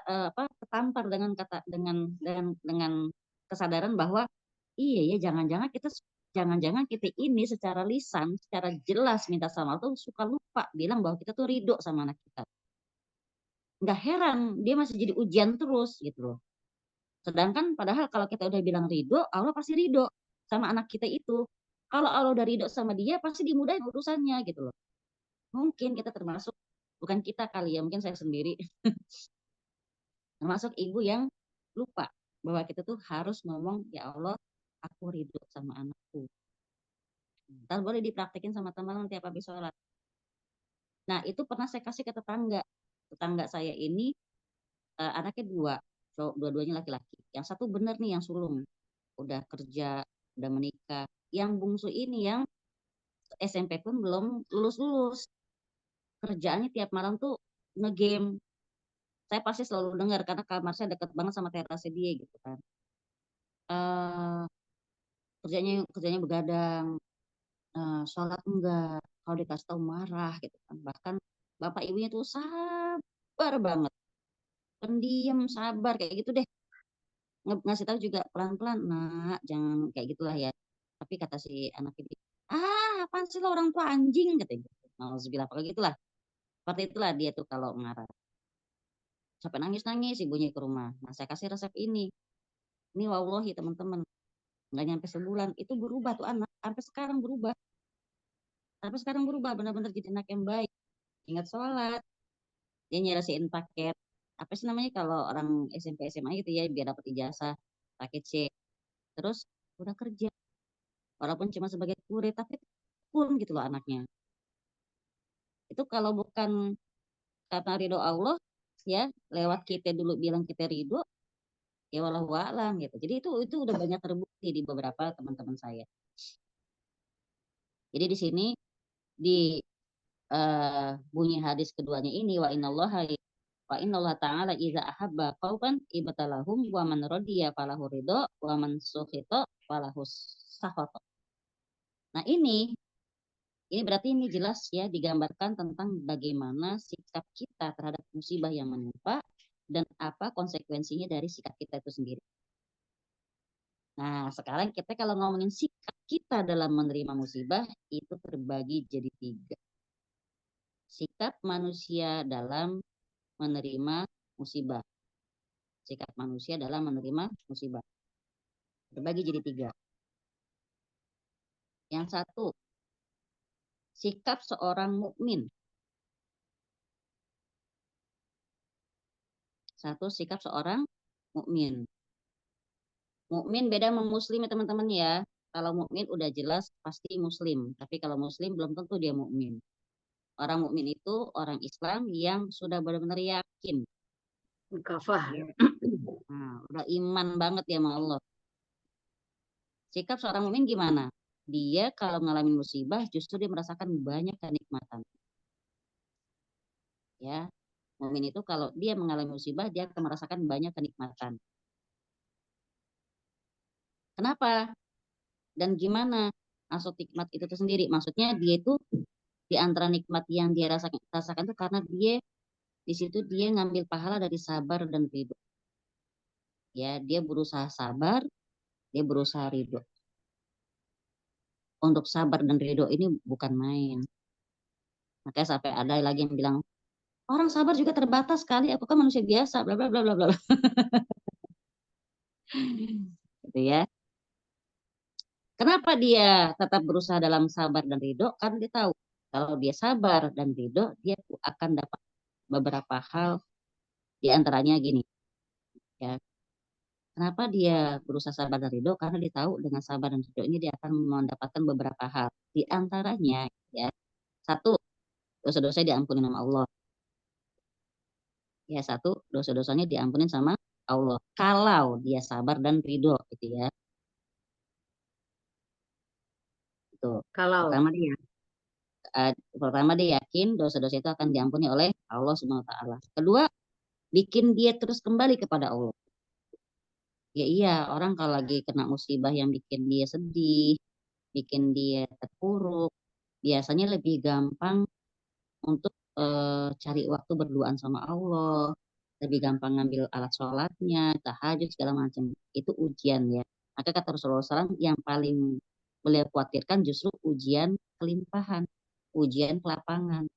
ketampar dengan kata dengan kesadaran bahwa iya ya jangan-jangan kita ini secara lisan, secara jelas minta sama Allah tuh suka lupa bilang bahwa kita tuh ridho sama anak kita. Nggak heran dia masih jadi ujian terus gitu loh. Sedangkan padahal kalau kita udah bilang ridho, Allah pasti ridho sama anak kita itu. Kalau Allah udah ridho sama dia, pasti dimudahin urusannya gitu loh. Mungkin kita termasuk, bukan kita kali ya, mungkin saya sendiri, termasuk ibu yang lupa bahwa kita tuh harus ngomong, ya Allah, aku ridho sama anakku. Ntar boleh dipraktekin sama teman tiap habis sholat. Nah, itu pernah saya kasih ke tetangga. Tetangga saya ini anaknya dua, dua-duanya laki-laki. Yang satu bener nih yang sulung, udah kerja, udah menikah. Yang bungsu ini yang SMP pun belum lulus-lulus. Kerjaannya tiap malam tuh ngegame. Saya pasti selalu dengar karena kamar saya deket banget sama terasnya dia gitu kan. Eh kerjanya begadang, sholat enggak, kalau dikasih tahu marah gitu kan. Bahkan bapak ibunya tuh sabar banget, pendiam, sabar kayak gitu deh. Ngasih tahu juga pelan-pelan, nak jangan kayak gitulah ya. Tapi kata si anak ini, apaan sih lo orang tua anjing katanya. Nauzubillah, pokoknya gitulah. Seperti itulah dia tuh kalau marah. Sampai nangis-nangis ibunya ke rumah. Nah, saya kasih resep ini. Ini wallahi teman-teman, nggak nyampe sebulan itu berubah tuh anak. Sampai sekarang berubah. Sampai sekarang berubah, benar-benar jadi anak yang baik. Ingat sholat, dia nyelesain paket. Apa sih namanya kalau orang SMP SMA gitu ya, biar dapat ijazah, paket C. Terus udah kerja. Walaupun cuma sebagai kurir, tapi pun gitu loh anaknya. Itu kalau bukan karena ridho Allah, ya lewat kita dulu bilang kita ridho, ya walau alam gitu. Jadi itu udah banyak terbukti di beberapa teman-teman saya. Jadi di sini di bunyi hadis keduanya ini wa innallaha ta'ala idza ahabba qauman ibtalahum wa man radiya falahu ridho wa man sukhita falahu sakhata. Nah, ini berarti ini jelas ya digambarkan tentang bagaimana sikap kita terhadap musibah yang menimpa dan apa konsekuensinya dari sikap kita itu sendiri. Nah, sekarang kita kalau ngomongin sikap kita dalam menerima musibah itu terbagi jadi tiga. Sikap manusia dalam menerima musibah. Sikap manusia dalam menerima musibah. Terbagi jadi tiga. Yang satu, sikap seorang mukmin. Satu, sikap seorang mukmin. Mukmin beda sama muslim ya teman-teman ya. Kalau mukmin udah jelas pasti muslim, tapi kalau muslim belum tentu dia mukmin. Orang mukmin itu orang Islam yang sudah benar-benar yakin. Kafah. Nah, udah iman banget ya sama Allah. Sikap seorang mukmin gimana? Dia kalau ngalamin musibah justru dia merasakan banyak kenikmatan. Ya, mukmin itu kalau dia mengalami musibah dia akan merasakan banyak kenikmatan. Kenapa? Dan gimana maksud nikmat itu tuh sendiri? Maksudnya dia itu di antara nikmat yang dia rasakan itu karena dia di situ dia ngambil pahala dari sabar dan ridho. Ya, dia berusaha sabar, dia berusaha ridho. Untuk sabar dan ridho ini bukan main. Makanya sampai ada lagi yang bilang, orang sabar juga terbatas sekali, aku kan manusia biasa, bla bla bla bla bla. Gitu ya. Kenapa dia tetap berusaha dalam sabar dan ridho? Karena dia tahu kalau dia sabar dan ridho, dia akan dapat beberapa hal di antaranya gini. Ya, kenapa dia berusaha sabar dan ridho? Karena dia tahu dengan sabar dan ridho ini dia akan mendapatkan beberapa hal. Di antaranya, ya, satu, dosa-dosa diampuni sama Allah. Ya, satu, dosa-dosanya diampuni sama Allah. Kalau dia sabar dan ridho, gitu ya. Itu. Kalau Pertama dia yakin dosa-dosa itu akan diampuni oleh Allah Subhanahu wa taala. Kedua, bikin dia terus kembali kepada Allah. Ya iya, orang kalau lagi kena musibah yang bikin dia sedih, bikin dia terpuruk, biasanya lebih gampang untuk cari waktu berduaan sama Allah, lebih gampang ngambil alat sholatnya, tahajud segala macam. Itu ujian ya. Maka kata Rasulullah SAW yang paling beliau khawatirkan justru ujian kelimpahan, ujian kelapangan.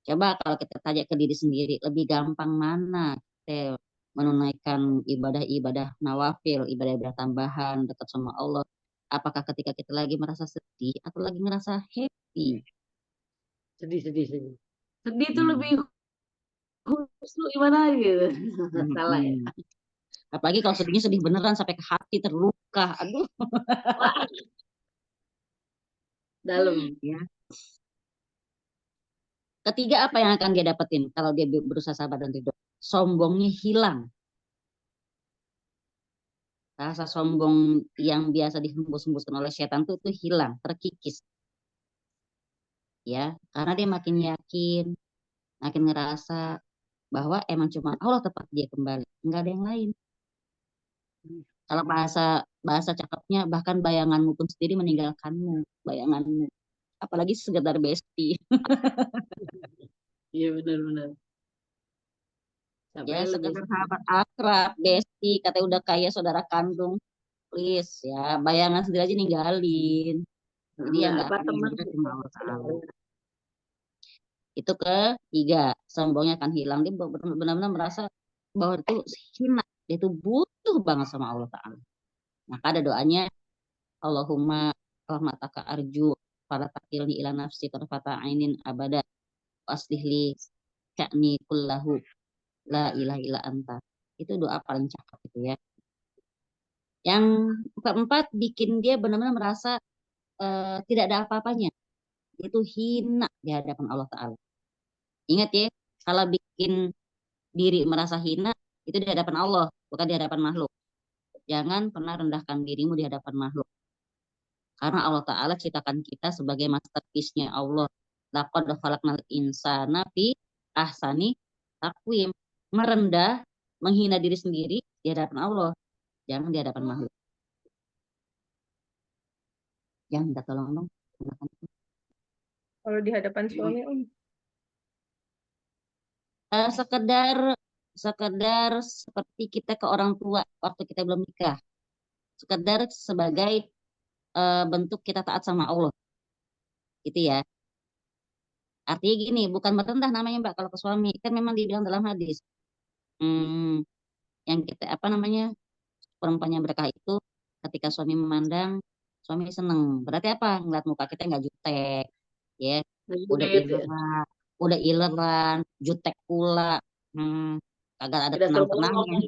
Coba kalau kita tanya ke diri sendiri, lebih gampang mana kita menunaikan ibadah-ibadah nawafil, ibadah-ibadah tambahan dekat sama Allah, Apakah ketika kita lagi merasa sedih atau lagi ngerasa happy? Sedih, sedih, sedih. Sedih itu Hmm. lebih husnu gimana gitu. Salah ya. Hmm. Apalagi kalau sedihnya sedih beneran sampai ke hati terluka. Aduh, Wah, dalam. ya. Ketiga, apa yang akan dia dapetin kalau dia berusaha sabar dan ridho? Sombongnya hilang. Rasa sombong yang biasa dihembus-hembuskan oleh setan itu hilang, terkikis. Ya, karena dia makin yakin, makin ngerasa bahwa emang cuma Allah tempat dia kembali, nggak ada yang lain. Kalau bahasa bahasa cakapnya, bahkan bayanganmu pun sendiri meninggalkanmu, bayanganmu. Apalagi sekedar besti. Iya benar-benar. Ya, Sampai lebih. sekedar sahabat akrab, besti, katanya udah kayak saudara kandung. Please, ya, bayangan sendiri aja ninggalin. Jadi yang Enggak nggak apa akan teman meninggal gitu. cuma Allah Ta'ala. Itu ketiga, sombongnya akan hilang. Dia benar-benar merasa bahwa itu hina, dia itu butuh banget sama Allah Ta'ala. Maka ada doanya, Allahumma rahmataka arju, pada takilni ila nafsi, tarfata ainin abada, aslihli sya'ni kullahu, la ilaha illa anta. Itu doa paling cakep itu ya. Yang keempat, bikin dia benar-benar merasa tidak ada apa-apanya. Itu hina di hadapan Allah Ta'ala. Ingat ya, kalau bikin diri merasa hina, itu di hadapan Allah, bukan di hadapan makhluk. Jangan pernah rendahkan dirimu di hadapan makhluk. Karena Allah Ta'ala ciptakan kita sebagai masterpiece-nya Allah. Laqad khalaqnal insana fi ahsani taqwim. Merendah, menghina diri sendiri di hadapan Allah. Jangan di hadapan makhluk. Jangan minta tolong dong. Kalau di hadapan suami, Sekedar sekedar seperti kita ke orang tua waktu kita belum nikah. Sekedar sebagai bentuk kita taat sama Allah. Gitu ya. Artinya gini, bukan merendah namanya Mbak kalau ke suami. Kan memang dibilang dalam hadis. Hmm, yang kita apa namanya? Perempuan yang berkah itu ketika suami memandang, suami seneng. Berarti apa? Ngeliat muka kita nggak jutek, ya. Udah Judet ya. ileran, udah ileran, jutek pula. Hmm, kagak ada Tidak tenang-tenangnya, terbolong.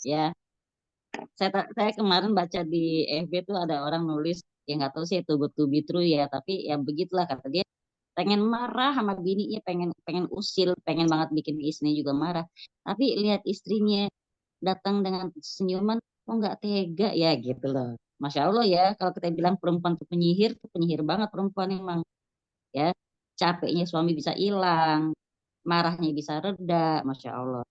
ya. Saya kemarin baca di FB tuh ada orang nulis, yang nggak tahu sih itu good to be true ya, tapi ya begitulah kata dia. Pengen marah sama bininya, pengen pengen usil, pengen banget bikin istrinya juga marah. Tapi lihat istrinya datang dengan senyuman, kok nggak tega ya gitu loh. Masya Allah ya, kalau kita bilang perempuan tuh penyihir banget perempuan emang ya. Capeknya suami bisa hilang, marahnya bisa reda, Masya Allah.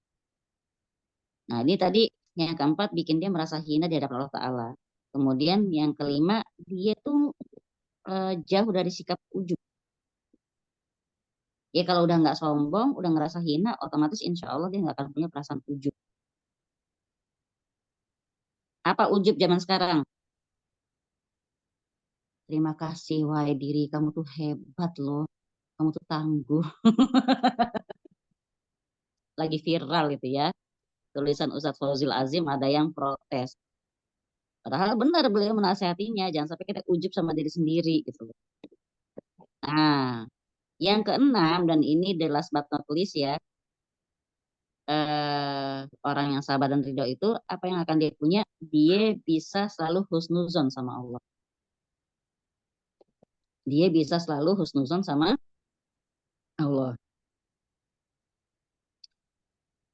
Nah ini tadi yang keempat bikin dia merasa hina di hadapan Allah Ta'ala. Kemudian yang kelima, dia tuh jauh dari sikap ujub. Ya kalau udah nggak sombong, udah ngerasa hina, otomatis insya Allah dia nggak akan punya perasaan ujub. Apa ujub zaman sekarang? Terima kasih, wahai diri, kamu tuh hebat loh. Kamu tuh tangguh. Lagi viral itu ya. Tulisan Ustadz Fauzil Azim ada yang protes. Padahal benar beliau menasihatinya, jangan sampai kita ujub sama diri sendiri gitu loh. Nah, yang keenam dan ini the last but not least ya, orang yang sabar dan ridho itu apa yang akan dia punya? Dia bisa selalu husnuzon sama Allah. Dia bisa selalu husnuzon sama Allah.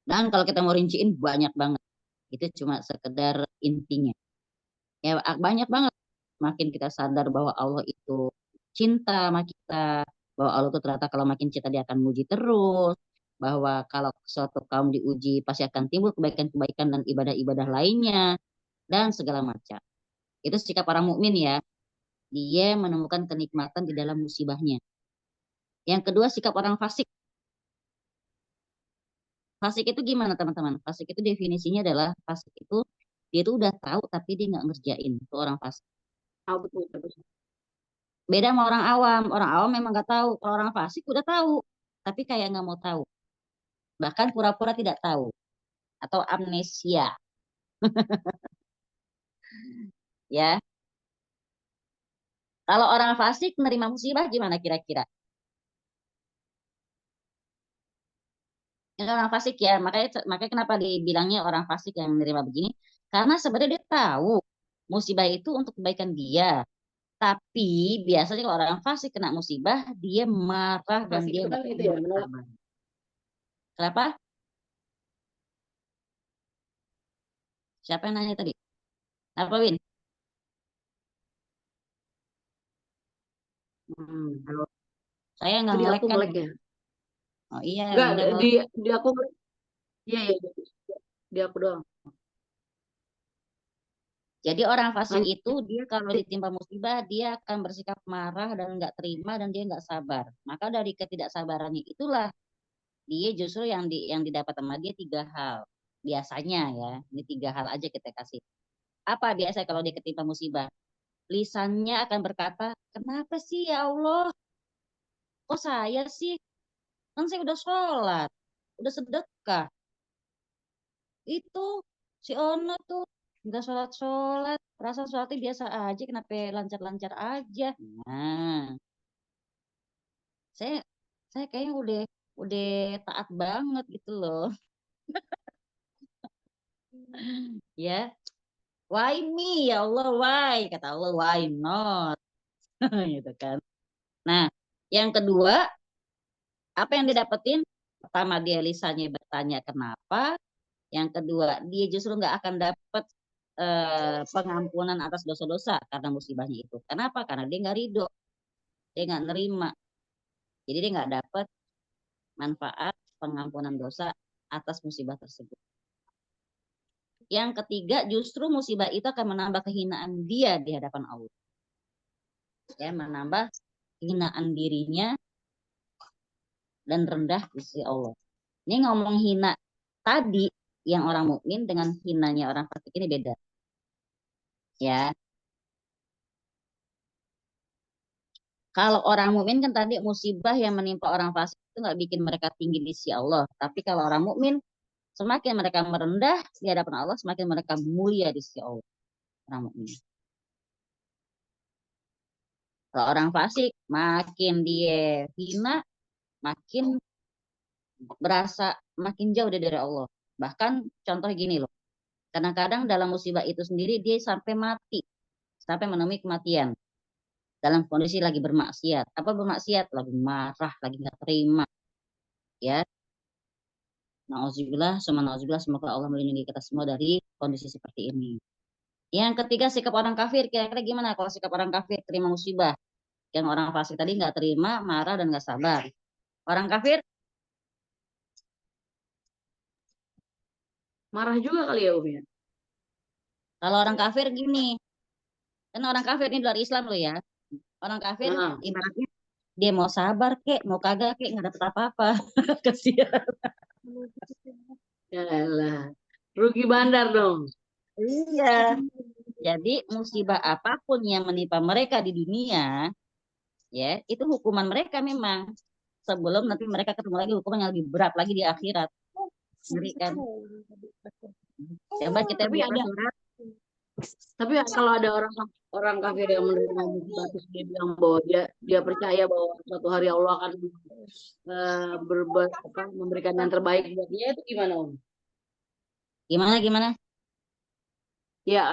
Dan kalau kita mau rinciin banyak banget. Itu cuma sekedar intinya. Ya banyak banget. Makin kita sadar bahwa Allah itu cinta sama kita, bahwa Allah itu ternyata kalau makin cinta dia akan muji terus, bahwa kalau suatu kaum diuji pasti akan timbul kebaikan-kebaikan dan ibadah-ibadah lainnya dan segala macam. Itu sikap orang mukmin ya. Dia menemukan kenikmatan di dalam musibahnya. Yang kedua sikap orang fasik. Fasik itu gimana teman-teman? Fasik itu definisinya adalah fasik itu dia itu udah tahu tapi dia nggak ngerjain. Itu orang fasik. Oh, betul, betul. Beda sama orang awam. Orang awam memang nggak tahu. Kalau orang fasik udah tahu, tapi kayak nggak mau tahu. Bahkan pura-pura tidak tahu atau amnesia. Ya. Kalau orang fasik menerima musibah gimana kira-kira? Ini orang fasik ya, makanya kenapa dibilangnya orang fasik yang menerima begini? Karena sebenarnya dia tahu musibah itu untuk kebaikan dia. Tapi biasanya kalau orang fasik kena musibah, dia marah dan Fasik dia itu kan nggak itu ya bisa menolak. sabar. Kenapa? Siapa yang nanya tadi? Apa, Win? Halo. Saya nggak Jadi ngelek aku kan? melek ya. Oh iya, Enggak, Winda ngelek. di aku iya ya di aku doang. Jadi orang fasik Lanjut. itu dia kalau ditimpa musibah dia akan bersikap marah dan nggak terima dan dia nggak sabar. Maka dari ketidaksabarannya itulah dia justru yang didapat sama dia tiga hal. Biasanya ya, ini tiga hal aja kita kasih. Apa biasa kalau dia ketimpa musibah? Lisannya akan berkata, kenapa sih ya Allah? Kok saya sih? Kan saya udah sholat, udah sedekah. Itu si Ono tuh nggak sholat-sholat, perasaan sholatnya biasa aja, kenapa lancar-lancar aja. Nah, saya saya kayaknya udah taat banget gitu loh. Ya, why me ya Allah, why? Kata Allah, why not? Gitu kan. Nah, yang kedua, apa yang didapetin? Pertama dia lisannya bertanya kenapa. Yang kedua, dia justru nggak akan dapat pengampunan atas dosa-dosa karena musibahnya itu. Kenapa? Karena dia nggak ridho, dia nggak nerima. Jadi dia nggak dapat manfaat pengampunan dosa atas musibah tersebut. Yang ketiga, justru musibah itu akan menambah kehinaan dia di hadapan Allah. Ya, menambah kehinaan dirinya dan rendah di sisi Allah. Ini ngomong hina tadi yang orang mukmin dengan hinanya orang fasik ini beda. Ya, kalau orang mukmin kan tadi musibah yang menimpa orang fasik itu nggak bikin mereka tinggi di sisi Allah. Tapi kalau orang mukmin semakin mereka merendah di hadapan Allah, semakin mereka mulia di sisi Allah. Orang mukmin. Kalau orang fasik, makin dia hina, makin berasa makin jauh dari Allah. Bahkan contoh gini loh, kadang-kadang dalam musibah itu sendiri dia sampai mati, sampai menemui kematian dalam kondisi lagi bermaksiat. Apa bermaksiat? Lagi marah, lagi nggak terima, ya. Nauzubillah, nauzubillah, semoga Allah melindungi kita semua dari kondisi seperti ini. Yang ketiga, sikap orang kafir. Kira-kira gimana kalau sikap orang kafir terima musibah? Yang orang fasik tadi nggak terima, marah dan nggak sabar. Orang kafir, Marah juga kali ya Umi ya. kalau orang kafir gini, kan orang kafir ini luar Islam loh ya. Orang kafir Nah, ibaratnya dia mau sabar kek, mau kagak kek, nggak dapet apa-apa. Kasihan. ya lah. Rugi bandar dong. Iya. Jadi musibah apapun yang menimpa mereka di dunia, ya itu hukuman mereka memang. Sebelum nanti mereka ketemu lagi hukuman yang lebih berat lagi di akhirat. Ngeri kan? Coba kita Tapi buka ada surat. tapi kalau ada orang orang kafir yang menerima musibah terus dia bilang bahwa dia percaya bahwa suatu hari Allah akan berbuat apa memberikan yang terbaik buat dia itu gimana Om? Gimana gimana? Ya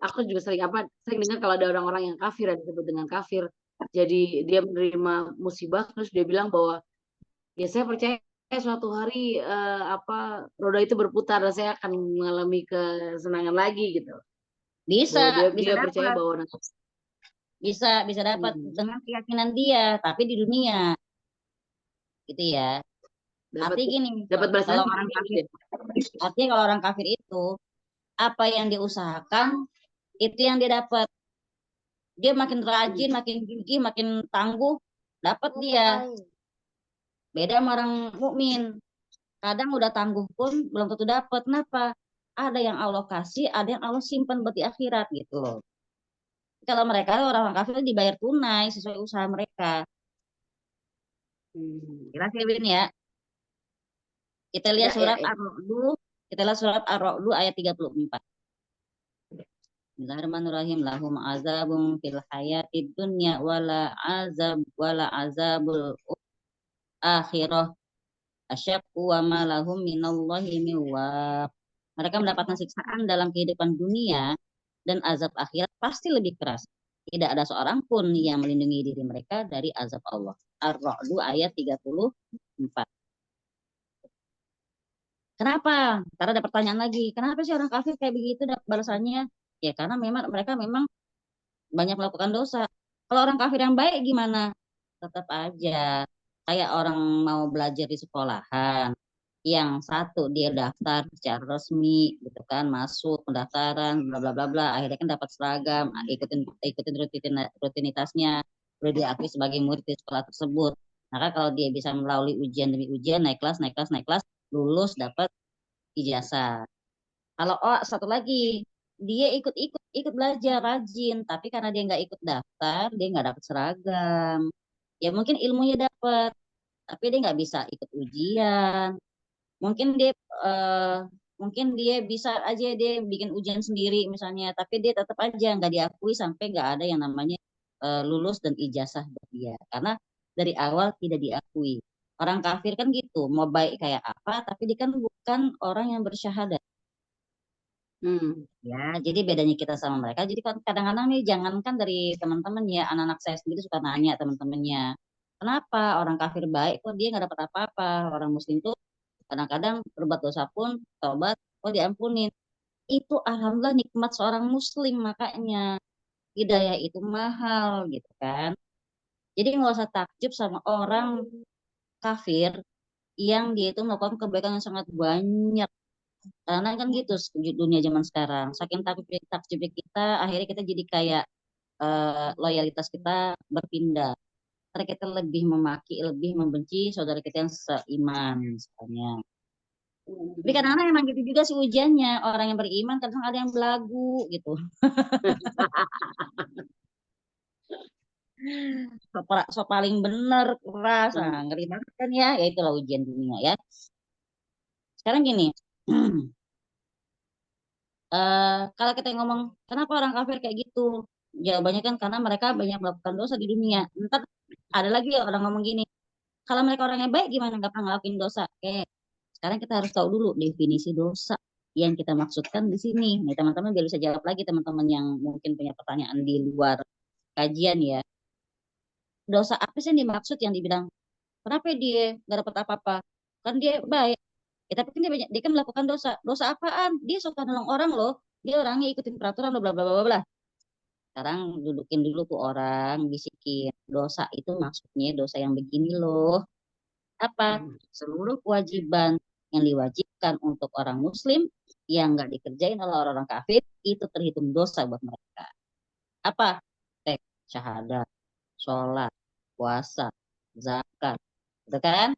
aku juga sering dengar kalau ada orang-orang yang kafir yang disebut dengan kafir. Jadi dia menerima musibah terus dia bilang bahwa ya saya percaya suatu hari apa roda itu berputar dan saya akan mengalami kesenangan lagi gitu. Bisa, Bahwa dia bisa dia percaya dapat, bahwa nanti bisa dapat dengan keyakinan dia, tapi di dunia, gitu ya. dapat Artinya gini, dapat balasan kalau di orang dunia gitu kafir, ya. artinya kalau orang kafir itu apa yang diusahakan itu yang dia dapat. Dia makin rajin, makin gigih, makin tangguh, dapat dia. Beda sama orang mukmin. Kadang udah tangguh pun belum tentu dapat. Kenapa? Ada yang Allah kasih, ada yang Allah simpan buat di akhirat gitu loh. Kalau mereka orang-orang kafir dibayar tunai sesuai usaha mereka. Hmm. Jelas ya Win ya. Kita lihat Ya, ya, surat ya. Ar-Ra'du, kita lihat surat Ar-Ra'du ayat 34. Bismillahirrahmanirrahim. Lahum azabun fil hayatid dunya wala azabul akhirah asyaqu wa ma lahum minallahi min waq. Mereka mendapatkan siksaan dalam kehidupan dunia dan azab akhirat pasti lebih keras. Tidak ada seorang pun yang melindungi diri mereka dari azab Allah. Ar-Ra'd ayat 34. Kenapa? Karena ada pertanyaan lagi. Kenapa sih orang kafir kayak begitu balasannya? Ya karena memang banyak melakukan dosa. Kalau orang kafir yang baik gimana? Tetap aja kayak orang mau belajar di sekolahan. Yang satu dia daftar secara resmi gitu kan, masuk pendaftaran bla bla bla bla, akhirnya kan dapat seragam, ikutin ikutin rutinitasnya, udah diakui sebagai murid di sekolah tersebut. Maka kalau dia bisa melalui ujian demi ujian, naik kelas naik kelas naik kelas, lulus dapat ijazah. Kalau oh satu lagi, dia ikut belajar rajin, tapi karena dia nggak ikut daftar, dia nggak dapat seragam. Ya mungkin ilmunya dapat, tapi dia nggak bisa ikut ujian. Mungkin dia eh, mungkin dia bisa aja dia bikin ujian sendiri misalnya, tapi dia tetap aja nggak diakui sampai nggak ada yang namanya lulus dan ijazah buat dia, karena dari awal tidak diakui. Orang kafir kan gitu, mau baik kayak apa, tapi dia kan bukan orang yang bersyahadat. Hmm. Ya, jadi bedanya kita sama mereka. Jadi kadang-kadang nih, jangankan dari teman-teman ya, anak-anak saya sendiri suka nanya teman-temannya, kenapa orang kafir baik kok dia nggak dapat apa-apa? Orang Muslim tuh kadang-kadang berbuat dosa pun taubat, oh diampunin. Itu alhamdulillah nikmat seorang Muslim, makanya hidayah itu mahal gitu kan. Jadi nggak usah takjub sama orang kafir yang dia itu melakukan kebaikan yang sangat banyak. Karena kan gitu dunia zaman sekarang. Saking takjubnya kita, akhirnya kita jadi kayak loyalitas kita berpindah. Karena kita lebih memaki, lebih membenci saudara kita yang seiman misalnya. Tapi kadang-kadang emang gitu juga sih ujiannya. Orang yang beriman kadang ada yang belagu gitu. So paling bener, keras, nah, ngeri banget kan ya. Ya itulah ujian dunia ya. Sekarang gini, kalau kita ngomong kenapa orang kafir kayak gitu? Jawabannya kan karena mereka banyak melakukan dosa di dunia. Ntar ada lagi orang ngomong gini, kalau mereka orang yang baik gimana nggak pernah ngelakuin dosa? Oke, sekarang kita harus tahu dulu definisi dosa yang kita maksudkan di sini. Nih teman-teman biar bisa jawab lagi, teman-teman yang mungkin punya pertanyaan di luar kajian ya. Dosa apa sih yang dimaksud yang dibilang kenapa dia nggak dapat apa-apa? Kan dia baik. Ya, tapi kan dia kan melakukan dosa. Dosa apaan? Dia suka nolong orang loh. Dia orangnya ikutin peraturan bla bla bla bla bla. Sekarang dudukin dulu tuh orang, bisikin. Dosa itu maksudnya dosa yang begini loh. Apa? Seluruh kewajiban yang diwajibkan untuk orang muslim yang nggak dikerjain oleh orang-orang kafir itu terhitung dosa buat mereka. Apa? Tek, syahadat, sholat, puasa, zakat. Gitu kan?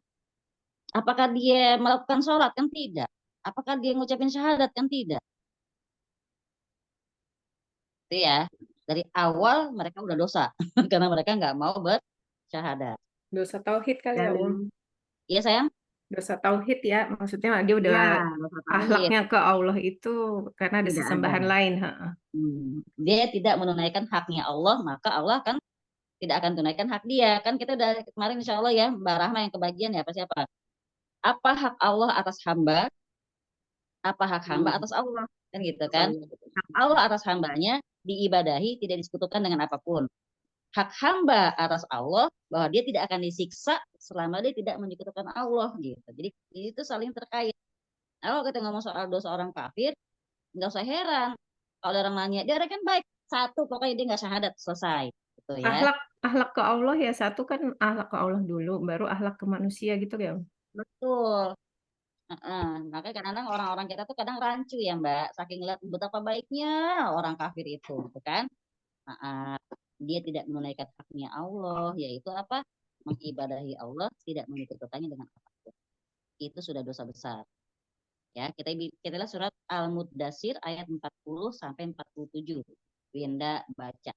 Apakah dia melakukan sholat? Kan tidak. Apakah dia ngucapin syahadat? Kan tidak. Itu ya. Dari awal mereka udah dosa. Karena mereka nggak mau bersyahadat. Dosa tauhid kali ya, Dan iya sayang? Dosa tauhid ya, maksudnya dia udah Ya, dosa tauhid. akhlaknya ke Allah itu karena ada Tidak ada. sesembahan lain. Dia tidak menunaikan haknya Allah, maka Allah kan tidak akan tunaikan hak dia. Kan kita udah kemarin insya Allah ya, Mbak Rahma yang kebagian ya, apa siapa? Apa hak Allah atas hamba? Apa hak hamba atas Allah? Kan gitu kan? Hak Allah atas hambanya diibadahi, tidak disekutukan dengan apapun. Hak hamba atas Allah bahwa dia tidak akan disiksa selama dia tidak menyekutukan Allah gitu. Jadi itu saling terkait. Nah, kalau kita ngomong soal dosa orang kafir, nggak usah heran. Kalau ada orang nanya, dia orang kan baik. Satu, pokoknya dia nggak syahadat, selesai. Gitu ya. Akhlak akhlak ke Allah ya satu kan akhlak ke Allah dulu, baru akhlak ke manusia gitu ya. Betul. Heeh. Makanya kadang-kadang orang-orang kita tuh kadang rancu ya Mbak. Saking lihat betapa baiknya orang kafir itu. Gitu kan. Heeh. Dia tidak menunaikan haknya Allah. Yaitu apa? Mengibadahi Allah, tidak menyekutukannya dengan apapun. Itu sudah dosa besar. Ya, kita lihat surat Al-Muddasir ayat 40 sampai 47. Winda baca.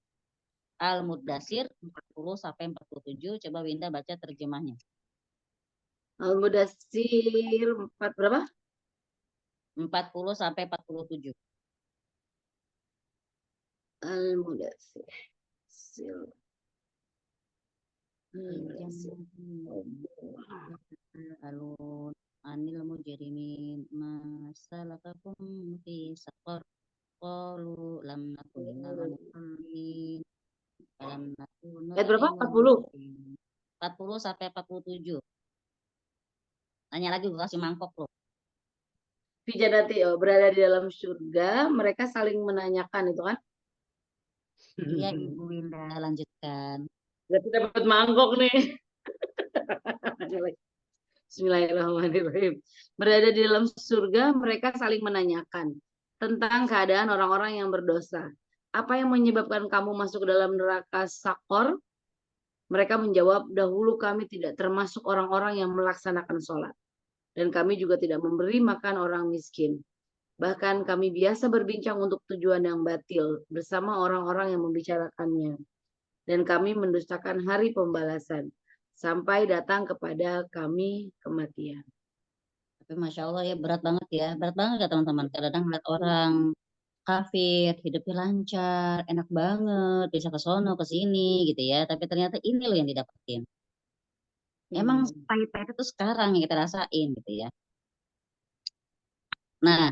Al-Muddasir 40 sampai 47. Coba Winda baca terjemahnya. Al-Mudassir 4 berapa? 40 sampai 47. Al-Mudaththir. Alun anil mujrimin masalakakum fi saqar qalu lam nakun minal muslimin lam nakun Ayat berapa? nut'imul 40. miskin. 40 sampai 47. Tanya lagi gue kasih mangkok loh. Fi jannati, berada di dalam surga, mereka saling menanyakan itu kan. Iya Ibu Winda, lanjutkan. Berarti dapat mangkok nih. Bismillahirrahmanirrahim. Berada di dalam surga, mereka saling menanyakan tentang keadaan orang-orang yang berdosa. Apa yang menyebabkan kamu masuk ke dalam neraka Sakor? Mereka menjawab, dahulu kami tidak termasuk orang-orang yang melaksanakan sholat. Dan kami juga tidak memberi makan orang miskin. Bahkan kami biasa berbincang untuk tujuan yang batil bersama orang-orang yang membicarakannya. Dan kami mendustakan hari pembalasan sampai datang kepada kami kematian. Tapi Masya Allah ya berat banget ya. Berat banget ya teman-teman. Kadang-kadang ngeliat orang kafir, hidupnya lancar, enak banget, bisa ke sono, ke sini gitu ya. Tapi ternyata ini loh yang didapetin. Emang pahit-pahit itu sekarang yang kita rasain gitu ya. Nah,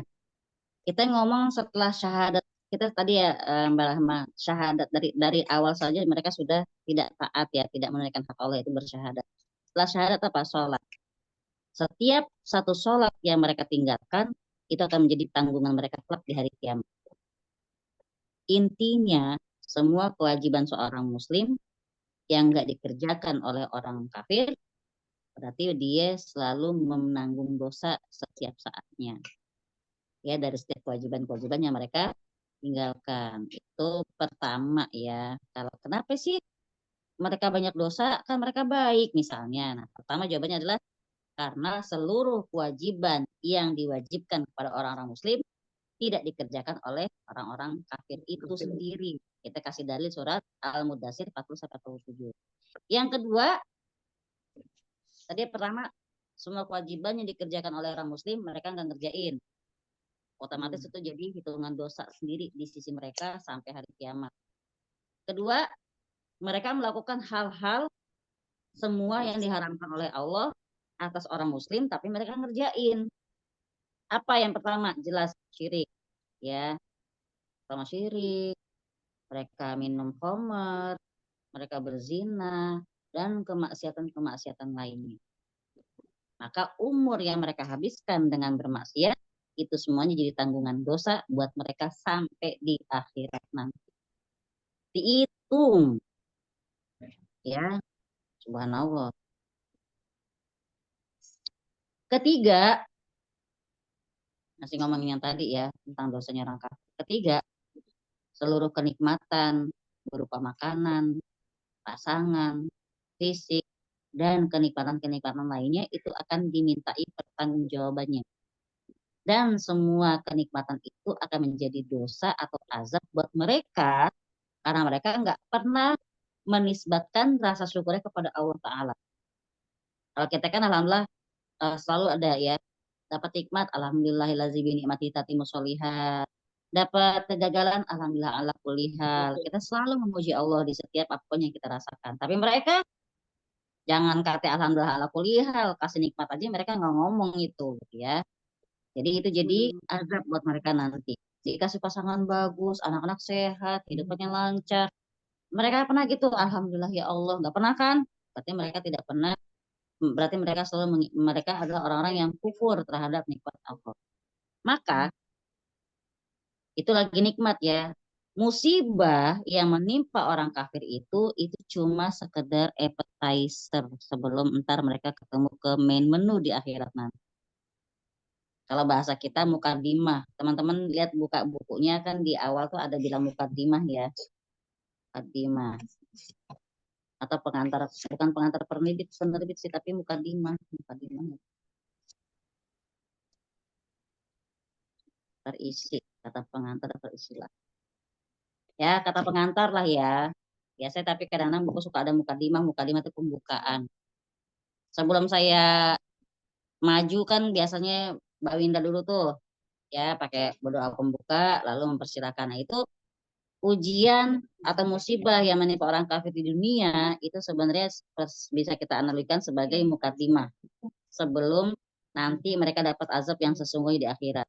kita ngomong setelah syahadat, kita tadi ya Mbak Rahma, syahadat dari awal saja mereka sudah tidak taat ya, tidak menunaikan hak Allah itu bersyahadat. Setelah syahadat apa? Sholat. Setiap satu sholat yang mereka tinggalkan, itu akan menjadi tanggungan mereka kelak di hari kiamat. Intinya, semua kewajiban seorang muslim yang nggak dikerjakan oleh orang kafir, berarti dia selalu menanggung dosa setiap saatnya. Ya, dari setiap kewajiban-kewajiban yang mereka tinggalkan. Itu pertama ya. Kalau kenapa sih mereka banyak dosa? Kan mereka baik misalnya. Nah, pertama jawabannya adalah karena seluruh kewajiban yang diwajibkan kepada orang-orang muslim tidak dikerjakan oleh orang-orang kafir itu sendiri. Kita kasih dalil surat Al-Mudaththir 40-47. Yang kedua, tadi pertama, semua kewajiban yang dikerjakan oleh orang muslim mereka nggak ngerjain. Otomatis itu jadi hitungan dosa sendiri di sisi mereka sampai hari kiamat. Kedua, mereka melakukan hal-hal semua yang diharamkan oleh Allah atas orang muslim, tapi mereka ngerjain. Apa yang pertama? Jelas syirik. Ya, pertama syirik, mereka minum khamar, mereka berzina, dan kemaksiatan-kemaksiatan lainnya. Maka umur yang mereka habiskan dengan bermaksiat, itu semuanya jadi tanggungan dosa buat mereka sampai di akhirat nanti. Dihitung. Ya, subhanallah. Ketiga, masih ngomongin yang tadi ya, tentang dosanya orang kafir. Ketiga, seluruh kenikmatan berupa makanan, pasangan, fisik, dan kenikmatan-kenikmatan lainnya itu akan dimintai pertanggungjawabannya. Dan semua kenikmatan itu akan menjadi dosa atau azab buat mereka karena mereka nggak pernah menisbatkan rasa syukurnya kepada Allah Ta'ala. Kalau kita kan alhamdulillah selalu ada ya, dapat nikmat, alhamdulillahillazi bi ni'mati tatimmu sholihat. Dapat kegagalan, alhamdulillah ala kulli hal. Kita selalu memuji Allah di setiap apapun yang kita rasakan. Tapi mereka jangan kata alhamdulillah ala kulli hal, kasih nikmat aja mereka nggak ngomong itu gitu ya. Jadi itu jadi azab buat mereka nanti. Dikasih pasangan bagus, anak-anak sehat, hidupnya lancar. Mereka pernah gitu, alhamdulillah ya Allah. Nggak pernah kan? Berarti mereka mereka adalah orang-orang yang kufur terhadap nikmat Allah. Maka itu lagi nikmat ya. Musibah yang menimpa orang kafir itu cuma sekedar appetizer sebelum ntar mereka ketemu ke main menu di akhirat nanti. Kalau bahasa kita mukadimah, teman-teman lihat buka bukunya kan di awal tuh ada bilang mukadimah ya, mukadimah atau pengantar, bukan pengantar penerbit sih, tapi mukadimah, terisi, kata pengantar terisilah. Ya kata pengantar lah ya. Biasanya tapi kadang-kadang buku suka ada mukadimah itu pembukaan. Sebelum saya maju kan biasanya Mbak Winda dulu tuh ya pakai berdoa pembuka lalu mempersilakan. Nah itu ujian atau musibah yang menimpa orang kafir di dunia itu sebenarnya bisa kita analogikan sebagai mukadimah sebelum nanti mereka dapat azab yang sesungguhnya di akhirat.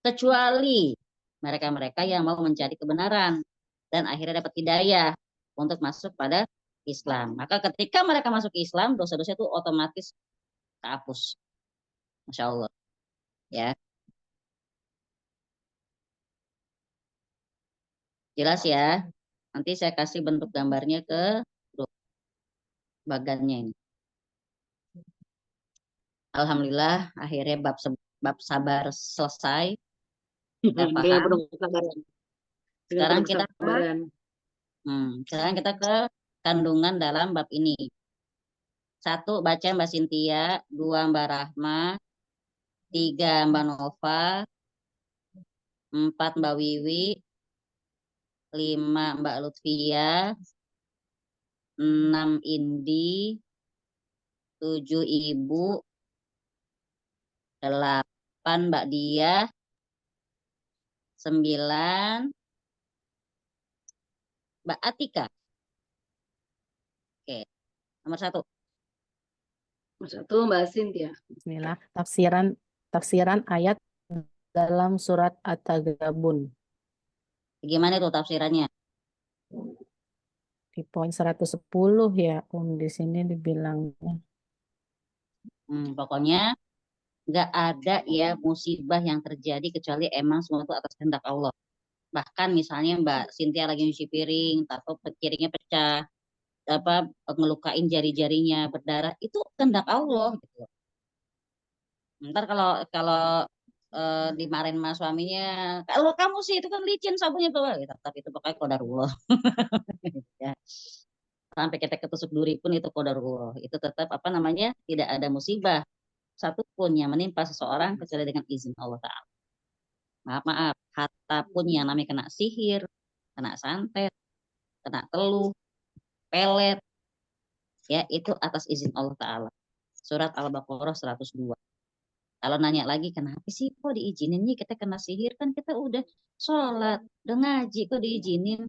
Kecuali mereka-mereka yang mau mencari kebenaran dan akhirnya dapat hidayah untuk masuk pada Islam. Maka ketika mereka masuk Islam, dosa-dosa itu otomatis terhapus. Masya Allah. Ya, jelas ya. Nanti saya kasih bentuk gambarnya ke grup bagannya ini. Alhamdulillah, akhirnya bab sabar selesai. Kita Dengan paham. penuh kesabaran. Dengan Sekarang penuh kita kesabaran. sekarang kita ke kandungan dalam bab ini. 1, baca Mbak Cynthia. 2, Mbak Rahma. 3, Mbak Nova. 4, Mbak Wiwi. 5, Mbak Lutfia. 6, Indi. 7, Ibu. 8, Mbak Dia. 9, Mbak Atika. Oke, nomor 1. Nomor 1 Mbak Cynthia. Bismillah. Tafsiran ayat dalam surat At-Taghabun. Gimana itu tafsirannya? Di poin 110 ya, di sini dibilangnya. Pokoknya nggak ada ya musibah yang terjadi kecuali emang semua itu atas kehendak Allah. Bahkan misalnya Mbak Cynthia lagi nyuci piring, atau piringnya pecah, ngelukain jari-jarinya berdarah, itu kehendak Allah gitu. Ntar kalau kalau dimarahin sama suaminya, kalau kamu sih itu kan licin sabunnya tuh, gitu. Tapi itu pokoknya qadarullah. Ya. Sampai kita ketusuk duri pun itu qadarullah. Itu tetap apa namanya, tidak ada musibah satupun yang menimpa seseorang kecuali dengan izin Allah Ta'ala. Maaf, hatta pun yang namanya kena sihir, kena santet, kena teluh, pelet, ya itu atas izin Allah Ta'ala. Surat Al-Baqarah 102. Kalau nanya lagi, kenapa sih kok diizinin nih kita kena sihir? Kan kita udah sholat, udah ngaji, kok diizinin?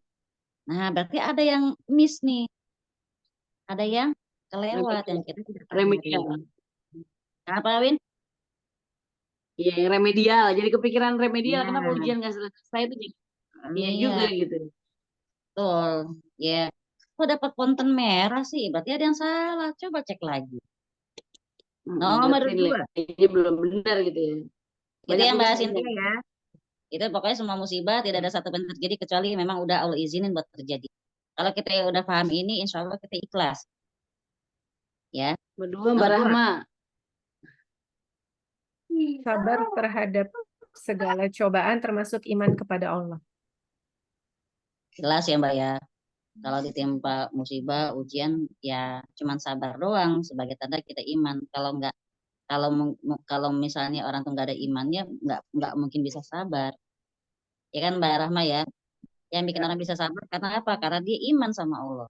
Nah, berarti ada yang miss nih. Ada yang kelewat, yang kita tidak Remedial. tahu. Kenapa, Win? Iya, yang remedial. Jadi kepikiran remedial. Nah, Kenapa ujian nggak selesai itu? Iya iya, juga gitu. betul. Ya, kok dapat konten merah sih? Berarti ada yang salah. Coba cek lagi. Nomor Berarti 2. ini belum benar gitu ya. Itu Banyak yang tugas bahas saya. intinya ya. Itu pokoknya semua musibah tidak ada satu pun terjadi kecuali memang udah Allah izinin buat terjadi. Kalau kita udah paham ini, insya Allah kita ikhlas. Ya. Berdua Mbak Nomor 2. Rahma. Sabar terhadap segala cobaan termasuk iman kepada Allah. Jelas ya Mbak ya. Kalau ditimpa musibah, ujian, ya cuman sabar doang sebagai tanda kita iman. Kalau enggak, kalau misalnya orang tuh nggak ada imannya, nggak mungkin bisa sabar. Ya kan Mbak Rahma ya. Yang bikin orang bisa sabar karena apa? Karena dia iman sama Allah.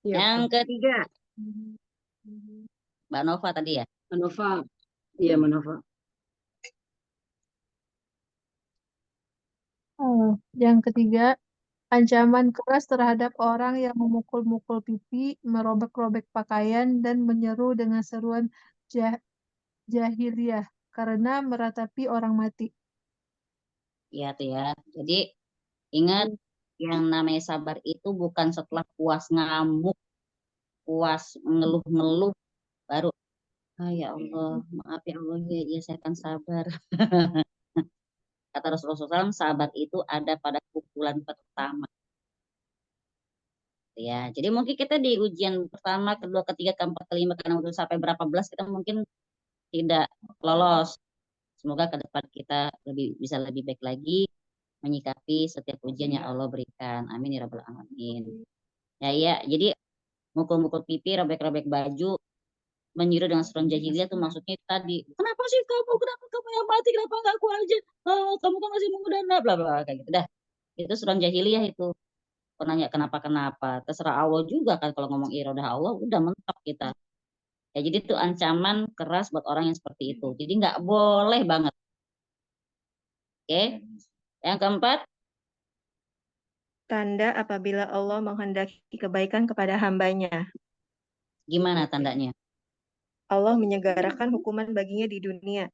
Iya, Yang betul. ketiga, Mbak Nova tadi ya. Manova. Iya, Manova. Yang ketiga, ancaman keras terhadap orang yang memukul-mukul pipi, merobek-robek pakaian, dan menyeru dengan seruan jahiliyah karena meratapi orang mati. Iya tuh ya. Jadi ingat yang namanya sabar itu bukan setelah puas ngamuk, puas ngeluh-ngeluh, baru, ya Allah, maaf ya Allah, ya saya akan sabar. Kata Rasulullah SAW, sabar itu ada pada pukulan pertama. Ya, jadi mungkin kita di ujian pertama, kedua, ketiga, keempat, kelima, keenam, ketujuh, sampai berapa belas kita mungkin tidak lolos. Semoga ke depan kita bisa lebih baik lagi menyikapi setiap ujian yang Allah berikan. Amin ya rabbal alamin. Ya, jadi mukul-mukul pipi, robek-robek baju, menyuruh dengan seruan jahiliyah itu maksudnya tadi, kenapa sih kamu, kenapa kamu yang mati, kenapa enggak aku aja, kamu kan masih muda, bla bla kayak gitu dah. Itu seruan jahiliyah itu. Nanya kenapa, terserah Allah juga kan, kalau ngomong iradah Allah udah mentok kita. Ya jadi itu ancaman keras buat orang yang seperti itu. Jadi nggak boleh banget. Oke. Yang keempat, Tanda apabila Allah menghendaki kebaikan kepada hambanya. gimana tandanya? Allah menyegarakan hukuman baginya di dunia.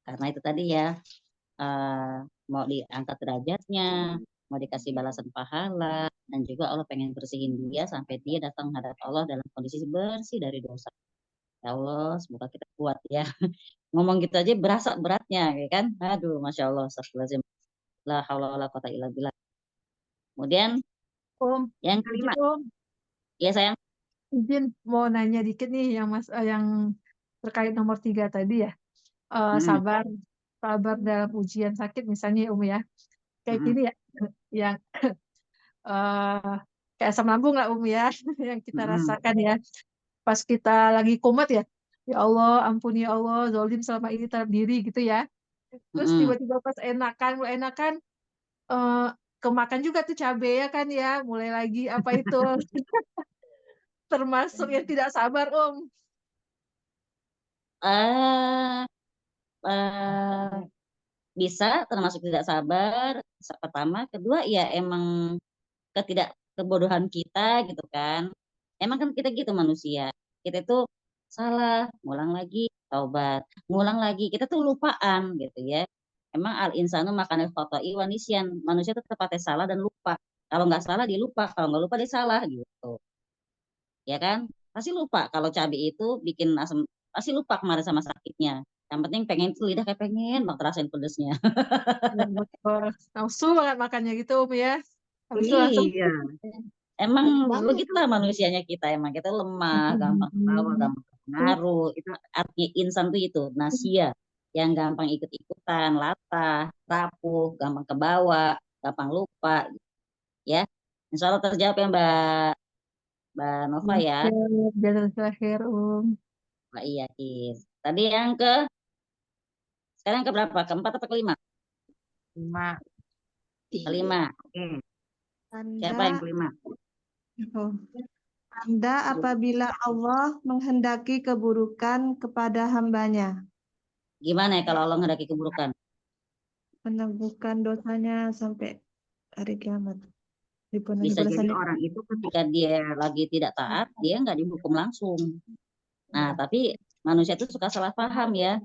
Karena itu tadi ya, mau diangkat derajatnya, mau dikasih balasan pahala, dan juga Allah pengen bersihin dia sampai dia datang menghadap Allah dalam kondisi bersih dari dosa. Ya Allah, semoga kita kuat ya. Ngomong gitu aja berasa beratnya, ya kan? Aduh, masya Allah, astagfirullahaladzim. La haula wala quwata illa billah. Kemudian yang kelima, Izin Om, ya sayang. izin mau nanya dikit nih yang terkait nomor 3 tadi ya. Mm-mm, Sabar, sabar dalam ujian sakit misalnya ya, ya. Kayak mm-mm, gini ya, yang eh kayak asam lambung lah ya, yang kita mm-mm, rasakan ya. Pas kita lagi kumat ya, ya Allah, ampuni ya Allah, zolim selama ini terhadap diri gitu ya. Terus mm-mm. tiba-tiba pas mulai enakan, eh kemakan juga tuh cabe ya kan ya, mulai lagi apa itu, termasuk yang tidak sabar Om. Ah, eh, bisa termasuk tidak sabar. Pertama, kedua ya emang kebodohan kita gitu kan. Emang kan kita gitu manusia. Kita itu salah, ngulang lagi, taubat, ngulang lagi. Kita tuh lupaan gitu ya. Emang al insanu makanil khoto'i wa nisyan. Manusia itu tepatnya salah dan lupa. Kalau nggak salah dia lupa, kalau nggak lupa dia salah gitu. Ya kan? Pasti lupa kalau cabai itu bikin asam, pasti lupa kemarin sama sakitnya. Yang penting pengen tuh lidah kayak pengen banget rasain pedesnya. Ya, betul. Nafsu banget makannya gitu Om ya. Habis itu langsung Iya. Emang banget. begitulah manusianya kita. Emang kita lemah, gampang ketawa, gampang terpengaruh. Itu artinya insan tuh itu, nasia. Yang gampang ikut-ikutan, latah, rapuh, gampang kebawa, gampang lupa. Ya, insya Allah terjawab ya Mbak Nova ya. Biar terakhir Om. Mbak iya, Kis. Tadi yang sekarang ke berapa? Keempat atau kelima? 5. Kelima. Oke. Siapa yang Tanda, kelima? oh, tanda apabila Allah menghendaki keburukan kepada hambanya, Gimana ya kalau Allah ngendaki keburukan? menangguhkan dosanya sampai hari kiamat, dipenuhi Bisa jadi balasannya. orang itu ketika dia lagi tidak taat, dia nggak dihukum langsung. Nah, tapi manusia itu suka salah paham ya.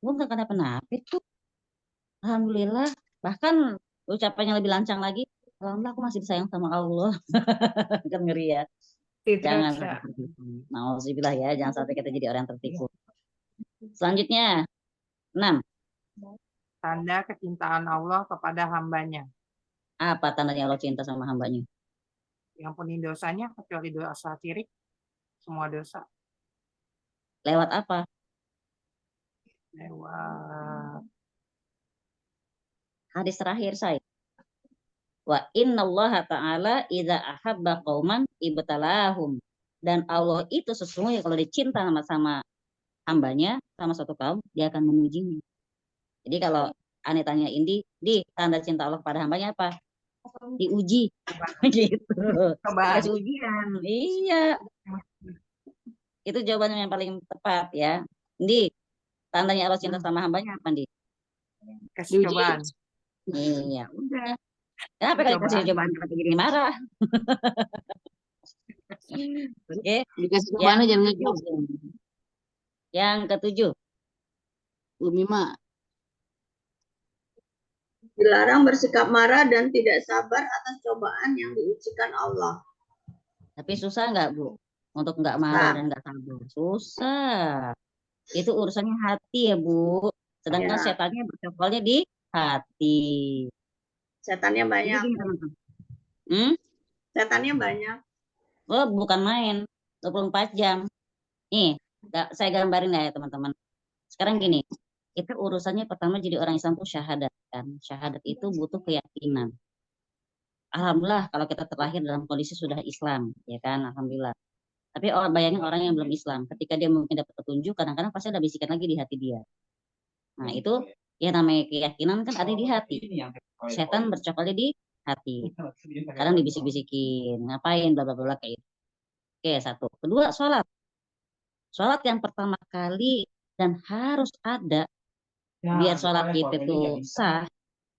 Gue nggak kenapa-napa itu. Alhamdulillah. Bahkan ucapannya lebih lancang lagi. Alhamdulillah aku masih disayang sama Allah. Kan ngeri ya. Jangan sampai Idraja. tertipu. Nauzubillah ya. Jangan sampai kita jadi orang yang tertipu. Selanjutnya, 6. Tanda kecintaan Allah kepada hambanya. Apa tandanya Allah cinta sama hambanya? Yang penuh dosanya kecuali dosa syirik, semua dosa Lewat apa? lewat Hadis terakhir saya. Wa innallaha ta'ala idza ahabba qauman ibtalahum. Dan Allah itu sesungguhnya kalau dicinta sama hambanya, sama suatu kaum, dia akan mengujinya. Jadi kalau Ane tanya Indi, di tanda cinta Allah pada hambanya apa? Diuji. Gitu. cobaan. Dikasih ujian. Iya. Itu jawabannya yang paling tepat ya. Indi, tandanya Allah cinta sama hambanya apa, Indi? Kasih cobaan. Iya, udah. Kenapa kali kasih Cobaan. cobaan kenapa jadi marah? Oke. Dikasih Yang kemana jangan ketujuh. ngejauh. Yang ketujuh. Umi mak Dilarang bersikap marah dan tidak sabar atas cobaan yang diujikan Allah. Tapi susah nggak, Bu? Untuk nggak marah dan nggak sabar. Susah. Itu urusannya hati ya, Bu. Sedangkan Ya. setannya bercokolnya di hati. Setannya Jadi banyak. gini, teman-teman. Setannya banyak. Oh, bukan main. 24 jam. Nih, saya gambarin ya, teman-teman. Sekarang gini, kita urusannya pertama jadi orang Islam tuh syahadat kan. Syahadat itu butuh keyakinan. Alhamdulillah kalau kita terlahir dalam kondisi sudah Islam, ya kan, alhamdulillah. Tapi bayangin orang yang belum Islam, ketika dia mungkin dapat petunjuk, kadang-kadang pasti ada bisikan lagi di hati dia. Nah, itu ya namanya keyakinan kan ada di hati. Setan bercokolnya di hati. Kadang dibisik-bisikin, ngapain, bla bla bla kayak itu. Oke, satu. Kedua, sholat. Sholat yang pertama kali dan harus ada biar sholat kita itu sah,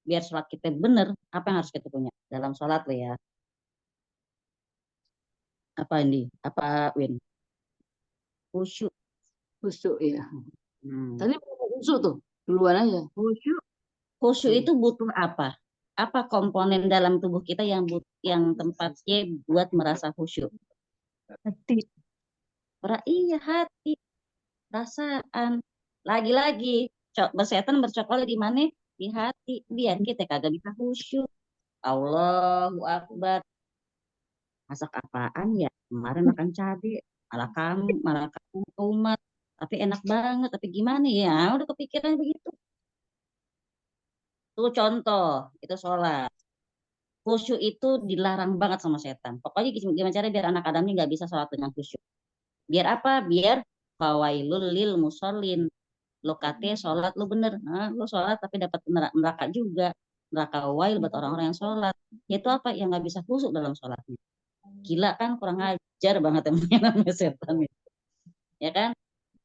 biar sholat kita benar, apa yang harus kita punya dalam sholat lo ya? Apa ini? Apa Win? Khusyuk. Khusyuk ya. Hmm. Tadi khusyuk tuh duluan aja. Khusyuk itu butuh apa? Apa komponen dalam tubuh kita yang tempatnya buat merasa khusyuk? Hati. Iya, hati, perasaan. Lagi-lagi, setan bercokol di mana? Di hati. Biar kita kagak bisa khusyuk. Allahu Akbar. Masak apaan ya? Kemarin makan cabai, malah kamu umat. Tapi enak banget, tapi gimana ya? Udah kepikiran begitu. Tuh contoh, itu sholat. Khusyuk itu dilarang banget sama setan. Pokoknya gimana cara biar anak Adam ini nggak bisa sholat dengan khusyuk. Biar apa? Biar fawailul lil musallin. Lo kate sholat lo bener. Nah, lo sholat tapi dapat neraka juga. Neraka wail buat orang-orang yang sholat. Itu apa? Yang nggak bisa khusyuk dalam sholatnya. Gila kan, kurang ajar banget emangnya namanya setan. Ya kan?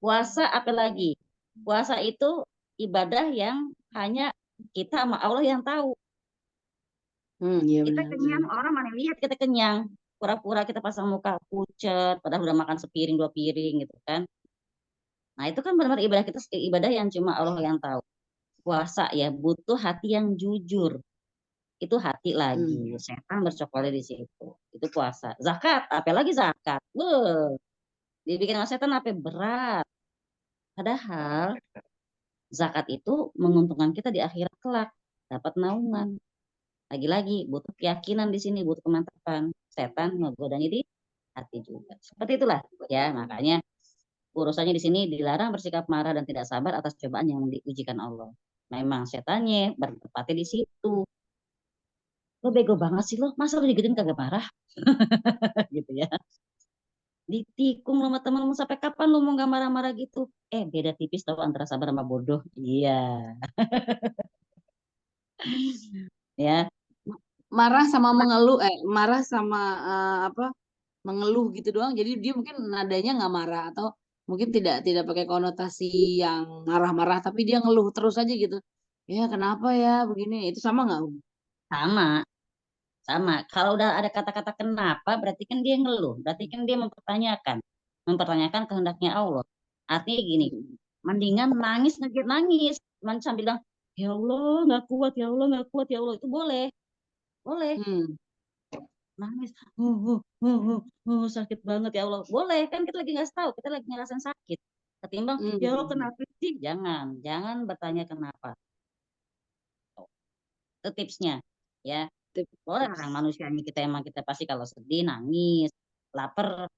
Puasa apalagi? Puasa itu ibadah yang hanya kita sama Allah yang tahu. Iya Kita benar. kenyang, orang mana lihat kita kenyang. Pura-pura kita pasang muka pucet, padahal udah makan sepiring, 2 piring gitu kan. Nah itu kan benar-benar ibadah kita, ibadah yang cuma Allah yang tahu. Puasa ya butuh hati yang jujur. Itu hati lagi. Setan bercokol di situ. Itu puasa. Zakat, apalagi zakat. Dibikin sama setan apa berat. Padahal zakat itu menguntungkan kita di akhirat kelak. Dapat naungan. Lagi-lagi butuh keyakinan di sini, butuh kemantapan. Setan ngegodanya di hati juga. Seperti itulah ya, makanya urusannya di sini dilarang bersikap marah dan tidak sabar atas cobaan yang diujikan Allah. Memang setannya bertepatnya di situ. Lo bego banget sih lo, masa lo digituin kagak marah? Gitu ya. Ditikung sama temenmu sampai kapan lo mau gak marah-marah gitu? Beda tipis tau antara sabar sama bodoh. Iya. Ya. Marah sama mengeluh, marah sama mengeluh gitu doang. Jadi dia mungkin nadanya nggak marah atau mungkin tidak pakai konotasi yang marah-marah, tapi dia ngeluh terus aja gitu. Ya kenapa ya begini? Itu sama nggak? Sama. Sama. Kalau udah ada kata-kata kenapa, berarti kan dia ngeluh. Berarti kan dia mempertanyakan kehendaknya Allah. Artinya gini, mendingan nangis, nangis. Sambil bilang, ya Allah, nggak kuat, ya Allah, nggak kuat, ya Allah. Itu boleh. Boleh. Nangis, sakit banget ya Allah. Boleh, kan kita lagi nggak tahu, kita lagi ngerasain sakit. Ketimbang, ya Allah kenapa sih? Jangan bertanya kenapa. Itu tipsnya, ya. Boleh orang manusianya kita emang kita pasti kalau sedih, nangis, lapar,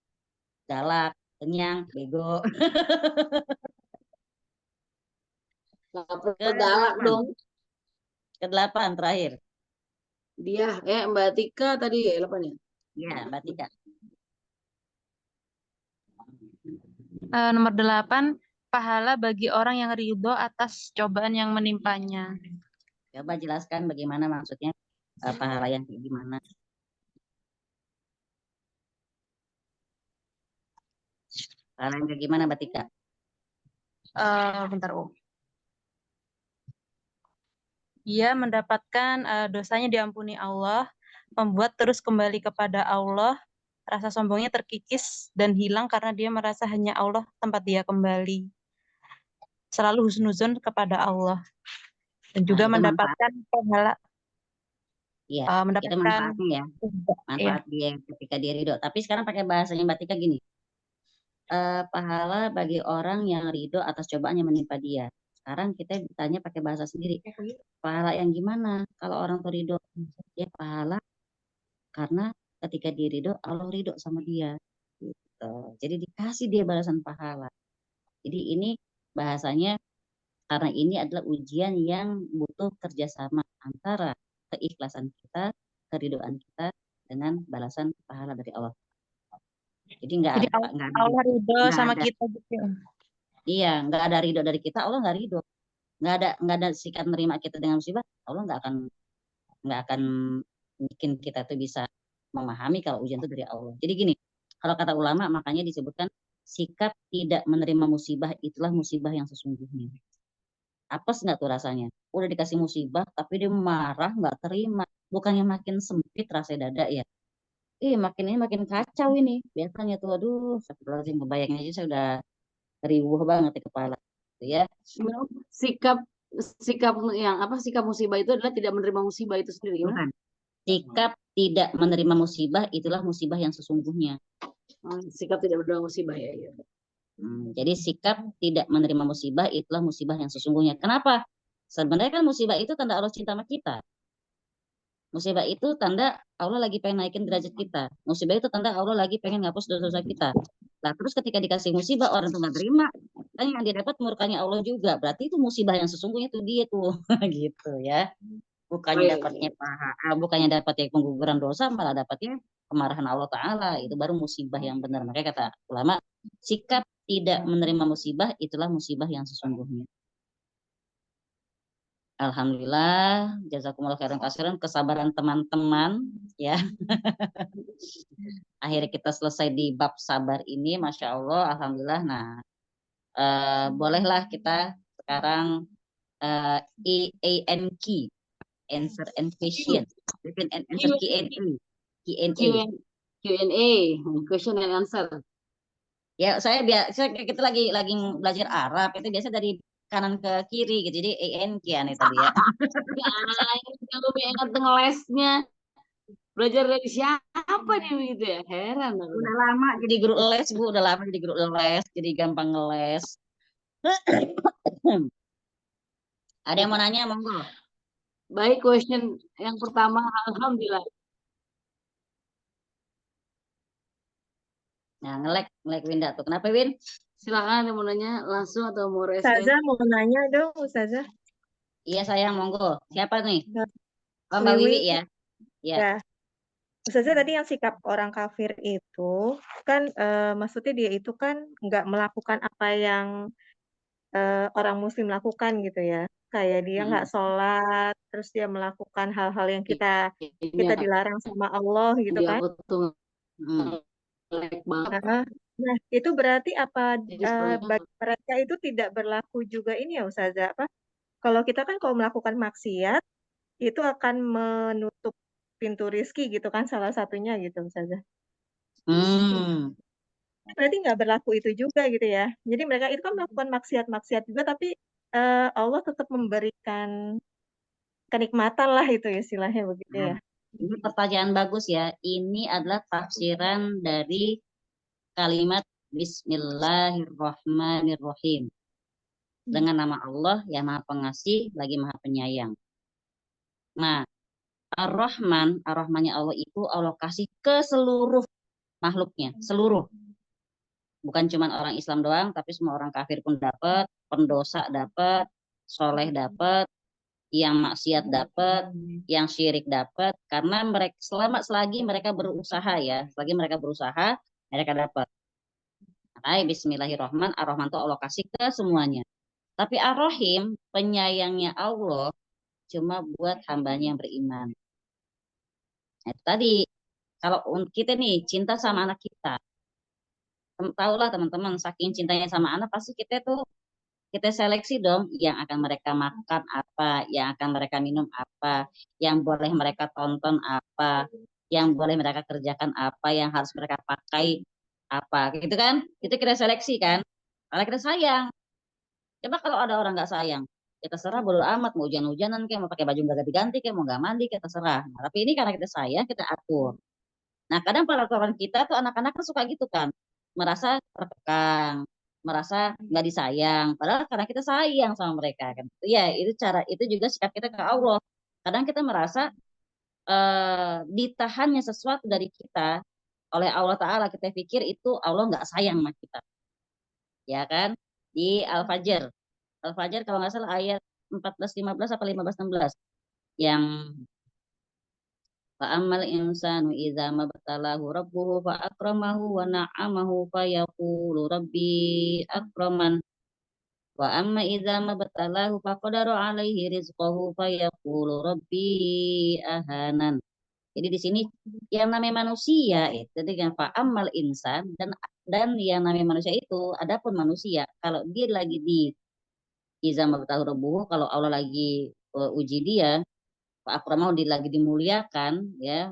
galak, kenyang, bego. Lapar galak dong. Ke-8 terakhir. Dia, Mbak Tika tadi ya 8 ya? Iya, Mbak Tika. Nomor 8, pahala bagi orang yang ridho atas cobaan yang menimpanya. Coba jelaskan bagaimana maksudnya pahala yang kayak gimana. Pahala yang kayak gimana, Mbak Tika? Bentar, Ia mendapatkan dosanya diampuni Allah, membuat terus kembali kepada Allah, rasa sombongnya terkikis dan hilang karena dia merasa hanya Allah tempat dia kembali. Selalu husnuzon kepada Allah. Dan juga mendapatkan pahala. Iya, mendapatkan itu manfaatnya ya. Manfaat dia ketika dia ridho. Tapi sekarang pakai bahasanya Mbak Tika gini. Pahala bagi orang yang ridho atas cobaan yang menimpa dia. Sekarang kita ditanya pakai bahasa sendiri. Pahala yang gimana? Kalau orang tuh ridho, dia pahala karena ketika dia ridho, Allah ridho sama dia. Gitu. Jadi dikasih dia balasan pahala. Jadi ini bahasanya karena ini adalah ujian yang butuh kerjasama antara keikhlasan kita, keridhoan kita dengan balasan pahala dari Allah. Jadi nggak ada Allah ridho sama kita gitu. Iya, nggak ada ridho dari kita, Allah nggak ridho. Nggak ada sikap menerima kita dengan musibah, Allah nggak akan bikin kita tuh bisa memahami kalau ujian itu dari Allah. Jadi gini, kalau kata ulama makanya disebutkan sikap tidak menerima musibah itulah musibah yang sesungguhnya. Apes nggak tuh rasanya? Udah dikasih musibah, tapi dia marah, nggak terima. Bukannya makin sempit rasa dada ya. Makin ini makin kacau ini. Biasanya tuh, aduh, astagfirullahaladzim, kebayangnya aja saya udah riuh banget di kepala. Gitu ya. Sikap sikap yang apa sikap musibah itu adalah tidak menerima musibah itu sendiri, gimana? Bukan. Sikap tidak menerima musibah, itulah musibah yang sesungguhnya. Sikap tidak menerima musibah ya. Jadi sikap tidak menerima musibah, itulah musibah yang sesungguhnya. Kenapa? Sebenarnya kan musibah itu tanda Allah cinta sama kita. Musibah itu tanda Allah lagi pengen naikin derajat kita. Musibah itu tanda Allah lagi pengen ngapus dosa-dosa kita. Nah, terus ketika dikasih musibah, orang itu nggak terima, kan yang dia dapat murkanya Allah juga. Berarti itu musibah yang sesungguhnya itu dia tuh. Gitu ya. Bukannya dapatnya pahala, bukannya dapatnya pengguguran dosa, malah dapatnya kemarahan Allah Ta'ala. Itu baru musibah yang benar. Makanya kata ulama, sikap tidak menerima musibah, itulah musibah yang sesungguhnya. Alhamdulillah, jazakumullah khairan kasiran, kesabaran teman-teman ya. Akhirnya kita selesai di bab sabar ini, masya Allah, alhamdulillah. Nah, bolehlah kita sekarang EANQ, answer and question, and answer Q&A, question and answer. Ya, kita lagi belajar Arab, itu biasa dari kanan ke kiri gitu. Jadi ENQ nih tadi ya. Kalau ingat ngelesnya belajar dari siapa nih begitu ya? Heran. Udah lama jadi guru les, Bu. Udah lama jadi guru les, jadi gampang ngeles. Ada yang mau nanya, monggo. Baik, question yang pertama, alhamdulillah. Nah, ngelek Winda tuh. Kenapa, Win? Silakan yang mau nanya langsung atau mau raise hand? Ustazah mau nanya dong, Ustazah. Iya, sayang, monggo. Siapa nih? Mbak Mbak Wiwi Wiwi. ya. Ya. Ustazah tadi yang sikap orang kafir itu kan maksudnya dia itu kan nggak melakukan apa yang orang muslim lakukan gitu ya. Kayak dia nggak sholat, terus dia melakukan hal-hal yang kita dilarang sama Allah gitu kan. Nah, itu berarti apa bagi mereka itu tidak berlaku juga ini ya Ustazah? Apa? Kalau kita kan kalau melakukan maksiat itu akan menutup pintu rizki gitu kan salah satunya gitu Ustazah. Berarti nggak berlaku itu juga gitu ya. Jadi mereka itu kan melakukan maksiat-maksiat juga tapi Allah tetap memberikan kenikmatan lah itu istilahnya begitu ya. Ini pertanyaan bagus ya. Ini adalah tafsiran dari kalimat Bismillahirrahmanirrahim. Dengan nama Allah yang Maha Pengasih lagi Maha Penyayang. Nah, Ar-Rahman, Ar-Rahmannya Allah itu Allah kasih ke seluruh makhluknya, seluruh. Bukan cuma orang Islam doang, tapi semua orang kafir pun dapat, pendosa dapat, soleh dapat, yang maksiat dapat, yang syirik dapat, karena mereka selagi mereka berusaha ya, selagi mereka berusaha, mereka dapat. Hai, Bismillahirrahmanirrahim, Ar-Rahman itu Allah kasih ke semuanya. Tapi Ar-Rahim, penyayangnya Allah, cuma buat hambanya yang beriman. Nah, tadi, kalau kita nih cinta sama anak kita, tahulah teman-teman, saking cintanya sama anak, pasti kita seleksi dong yang akan mereka makan apa, yang akan mereka minum apa, yang boleh mereka tonton apa, yang boleh mereka kerjakan apa, yang harus mereka pakai apa, gitu kan? Itu kita seleksi kan? Karena kita sayang. Coba kalau ada orang nggak sayang, ya terserah, bodo amat, mau hujan-hujanan kayak mau pakai baju nggak ganti-ganti kayak mau nggak mandi kayak terserah. Nah, tapi ini karena kita sayang, kita atur. Nah, kadang peraturan kita tuh anak-anak kan suka gitu kan, merasa terkekang, merasa nggak disayang, padahal karena kita sayang sama mereka kan. Ya, itu juga sikap kita ke Allah. Kadang kita merasa ditahannya sesuatu dari kita oleh Allah Ta'ala, kita pikir itu Allah nggak sayang sama kita. Ya kan? Di Al-Fajr. Al-Fajr kalau nggak salah ayat 14-15 apa 15-16 yang fa'amal insanu idza mabtalahu rabbuhu fa akramahu wa na'amahu fa yaqulu rabbi akraman wa amma idza mabtalahu fa qadara alaihi rizqahu fa yaqulu rabbi ahanan. Jadi di sini yang namanya manusia itu dengan fa'amal insan dan yang namanya manusia itu adapun manusia kalau dia lagi iza mabtahu rabbuhu, kalau Allah lagi uji dia, Pak Akramahu lagi dimuliakan, ya,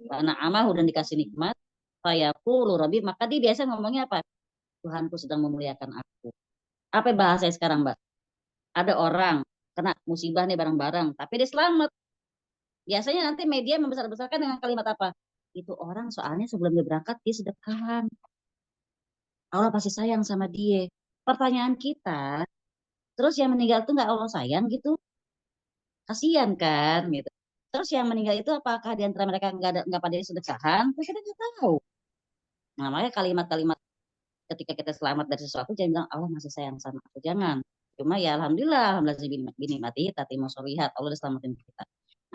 karena amahu dan dikasih nikmat, fayaqulu rabbi, maka dia biasa ngomongnya apa? Tuhanku sedang memuliakan aku. Apa bahasa sekarang, Mbak? Ada orang kena musibah nih bareng-bareng, tapi dia selamat. Biasanya nanti media membesar-besarkan dengan kalimat apa? Itu orang soalnya sebelum dia berangkat dia sedekah. Allah pasti sayang sama dia. Pertanyaan kita, terus yang meninggal itu nggak Allah sayang gitu? Kasihan kan gitu. Terus yang meninggal itu apakah di antara mereka nggak pada sedekahan? Kita nggak tahu. Nah, makanya kalimat-kalimat ketika kita selamat dari sesuatu jangan bilang Allah masih sayang sama aku, jangan. Cuma ya alhamdulillah bini mati tati solihat, Allah udah selamatin kita.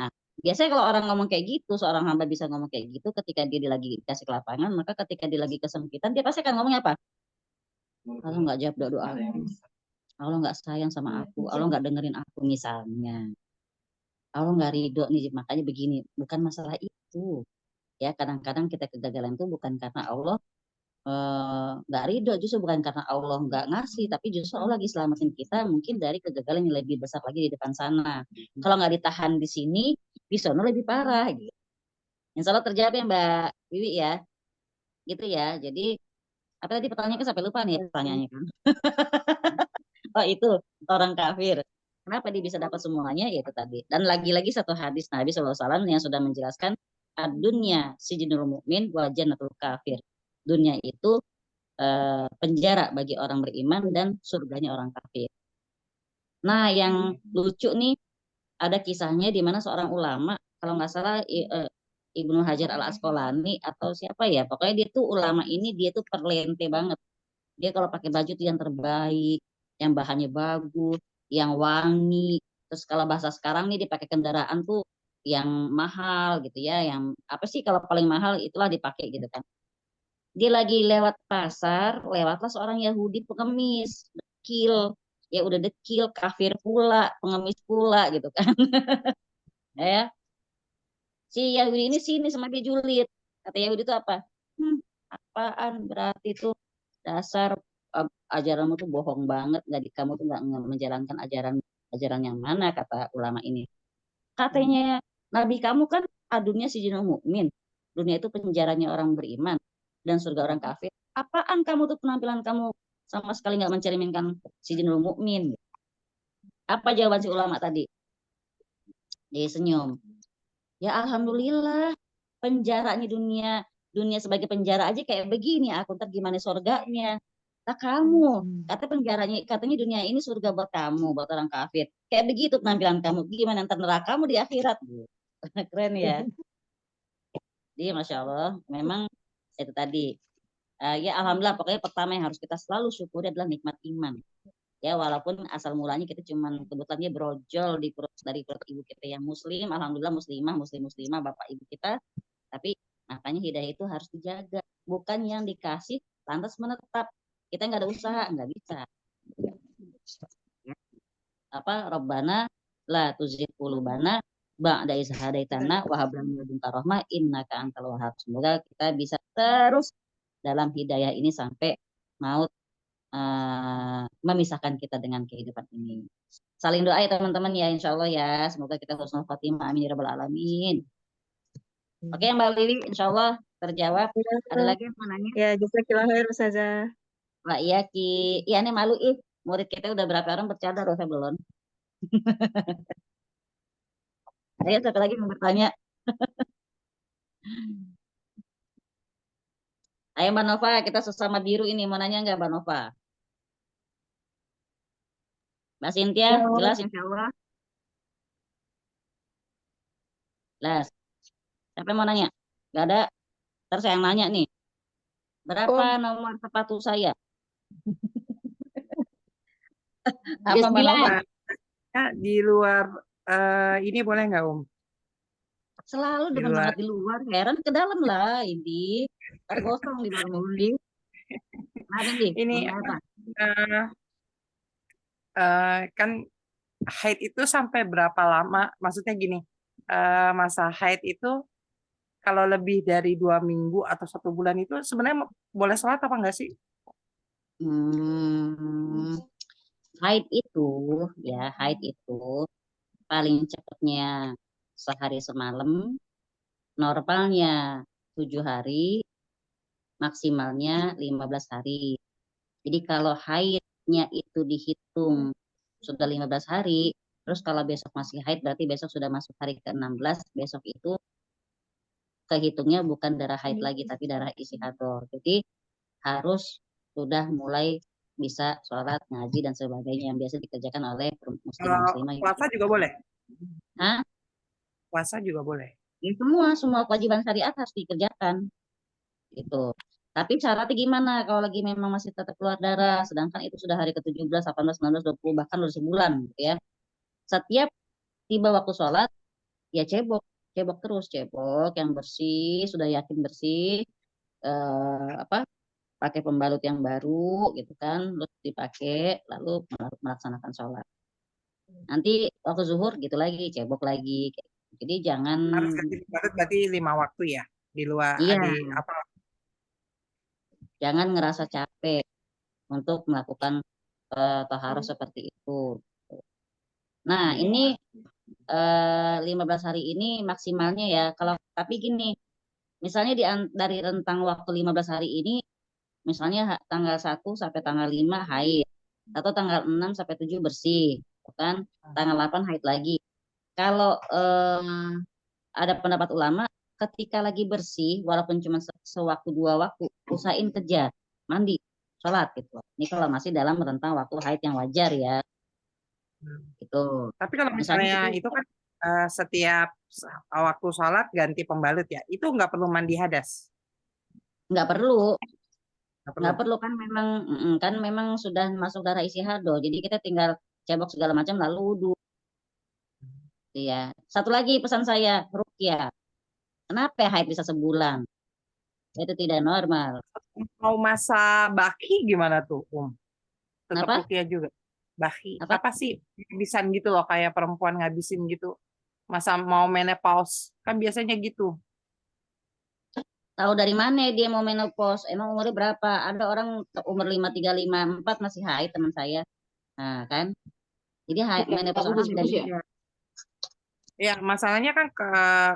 Nah, biasanya kalau orang ngomong kayak gitu, seorang hamba bisa ngomong kayak gitu ketika dia lagi dikasih ke lapangan, maka ketika dia lagi kesempitan dia pasti akan ngomong apa? Allah nggak jawab doa aku, Allah nggak sayang sama aku, Allah nggak dengerin aku misalnya, Allah nggak ridho nih, makanya begini. Bukan masalah itu, ya kadang-kadang kita kegagalan itu bukan karena Allah nggak ridho, justru bukan karena Allah nggak ngasih, tapi justru Allah lagi selamatin kita mungkin dari kegagalan yang lebih besar lagi di depan sana. Kalau nggak ditahan di sini, di sana lebih parah gitu. Insya Allah terjawab ya Mbak Wiwi ya, gitu ya. Jadi apa tadi pertanyaannya sampai lupa nih pertanyaannya kan? Oh itu orang kafir. Kenapa dia bisa dapat semuanya? Ya itu tadi. Dan lagi-lagi satu hadis Nabi SAW yang sudah menjelaskan dunia sijinul mukmin wa jannatul kafir. Dunia itu penjara bagi orang beriman dan surganya orang kafir. Nah, yang lucu nih ada kisahnya di mana seorang ulama, kalau nggak salah Ibnu Hajar Al Asqalani atau siapa ya, pokoknya dia tuh ulama ini dia tuh perlente banget. Dia kalau pakai baju tuh yang terbaik, yang bahannya bagus, yang wangi. Terus kalau bahasa sekarang nih dipakai kendaraan tuh yang mahal gitu ya, yang apa sih kalau paling mahal itulah dipakai gitu kan. Dia lagi lewat pasar, lewatlah seorang Yahudi pengemis, dekil, ya udah dekil, kafir pula, pengemis pula gitu kan. Ya, si Yahudi ini sini sama dia julid. Kata Yahudi itu apa? Apaan berarti itu dasar ajaranmu tuh bohong banget, jadi kamu tuh nggak menjalankan ajaran yang mana, kata ulama ini. Katanya Nabi kamu kan dunia sijinul mukmin, dunia itu penjaranya orang beriman dan surga orang kafir. Apaan kamu tuh penampilan kamu sama sekali nggak mencerminkan sijinul mukmin? Apa jawaban si ulama tadi? Dia senyum. Ya alhamdulillah, penjaranya dunia sebagai penjara aja kayak begini, aku ntar gimana surganya? Nah kamu, katanya dunia ini surga buat kamu, buat orang kafir. Kayak begitu penampilan kamu, gimana ntar nerakamu di akhirat? Keren ya. Jadi Masya Allah, memang itu tadi. Ya alhamdulillah, pokoknya pertama yang harus kita selalu syukuri adalah nikmat iman. Ya walaupun asal mulanya kita cuman kebetulan dia brojol dari perut ibu kita yang muslim, alhamdulillah muslimah bapak ibu kita, tapi makanya hidayah itu harus dijaga, bukan yang dikasih lantas menetap, kita nggak ada usaha, nggak bisa. Apa Rabbana la tuzigh qulubana ba'da idh hadaitana wa hab lana min ladunka rahmah innaka antal wahhab. Semoga kita bisa terus dalam hidayah ini sampai maut memisahkan kita dengan kehidupan ini. Saling doa ya teman-teman ya, insya Allah ya. Semoga kita husnul khotimah. Amin ya rabbal alamin. Oke Mbak Lili, insya Allah terjawab. Ada lagi yang mau nanya? Ya, jazakillah khair Ustazah. Mbak iya Ki. Iya nih malu ih. Murid kita udah berapa orang bercadar loh, saya belum. Ayo satu lagi mau bertanya. Ayo Mbak Nova, kita sesama biru ini. Mau nanya nggak Mbak Nova? Mbak Cynthia, jelas insya Allah. Jelas. Siapa yang mau nanya? Gak ada. Ntar saya yang nanya nih. Berapa nomor sepatu saya? Apa Mbak Nova? Di luar ini boleh nggak Om? Selalu demen banget di luar, heran ke dalam lah ini. Ntar gosong di luar mulut. Ini kan haid itu sampai berapa lama? Maksudnya gini, masa haid itu kalau lebih dari 2 minggu atau 1 bulan itu sebenarnya boleh sholat apa enggak sih? haid itu paling cepatnya sehari semalam, normalnya 7 hari, maksimalnya 15 hari. Jadi kalau haidnya itu dihitung sudah 15 hari, terus kalau besok masih haid berarti besok sudah masuk hari ke-16, besok itu kehitungnya bukan darah haid lagi tapi darah istihadah. Jadi harus sudah mulai bisa sholat, ngaji dan sebagainya yang biasa dikerjakan oleh muslimah muslimah. Puasa juga boleh? Hah? Puasa juga boleh? Ya, semua kewajiban syariat harus dikerjakan. Gitu. Tapi syaratnya gimana kalau lagi memang masih tetap keluar darah, sedangkan itu sudah hari ke-17, 18, 19, 20, bahkan udah sebulan gitu ya. Setiap tiba waktu sholat, ya cebok cebok yang bersih, sudah yakin bersih, pakai pembalut yang baru gitu kan, terus dipakai lalu melaksanakan sholat. Nanti waktu zuhur gitu lagi, cebok lagi. Jadi jangan Harus ganti pembalut berarti 5 waktu ya di luar Iya. Jangan ngerasa capek untuk melakukan taharah seperti itu. Nah, ini 15 hari ini maksimalnya ya. Tapi gini, misalnya dari rentang waktu 15 hari ini, misalnya tanggal 1 sampai tanggal 5 haid, atau tanggal 6 sampai 7 bersih, kan? Tanggal 8 haid lagi. Kalau ada pendapat ulama, ketika lagi bersih, walaupun cuma sewaktu 2 waktu, usahain kejar, mandi, sholat gitu. Ini kalau masih dalam rentang waktu haid yang wajar ya. Gitu. Tapi kalau misalnya itu kan setiap waktu sholat ganti pembalut ya, itu nggak perlu mandi hadas? Nggak perlu kan memang sudah masuk darah istihadah, jadi kita tinggal cebok segala macam lalu wudhu. Ya. Satu lagi pesan saya, ruqyah. Kenapa haid bisa sebulan? Itu tidak normal. Mau masa baki gimana tuh, Tetap Kenapa? ruqyah juga. Baki. Apa? Apa sih ngabisan gitu loh, kayak perempuan ngabisin gitu. Masa mau menopause, kan biasanya gitu. Tahu dari mana dia mau menopause? Emang umurnya berapa? Ada orang umur 53, 54 masih haid teman saya. Nah, kan? Jadi menopause orang beda-beda. Ya, masalahnya kan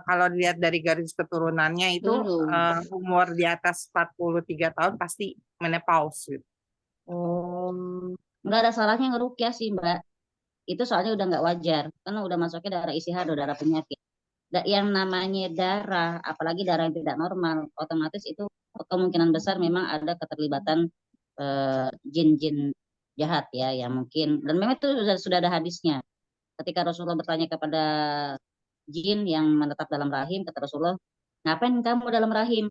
kalau dilihat dari garis keturunannya itu umur di atas 43 tahun pasti menopause gitu. Nggak ada salahnya ngeruqyah sih, Mbak. Itu soalnya udah nggak wajar, karena udah masuknya darah istihadah, darah penyakit. Yang namanya darah, apalagi darah yang tidak normal, otomatis itu kemungkinan besar memang ada keterlibatan jin-jin jahat ya, yang mungkin, dan memang itu sudah ada hadisnya. Ketika Rasulullah bertanya kepada jin yang menetap dalam rahim, kata Rasulullah, ngapain kamu dalam rahim?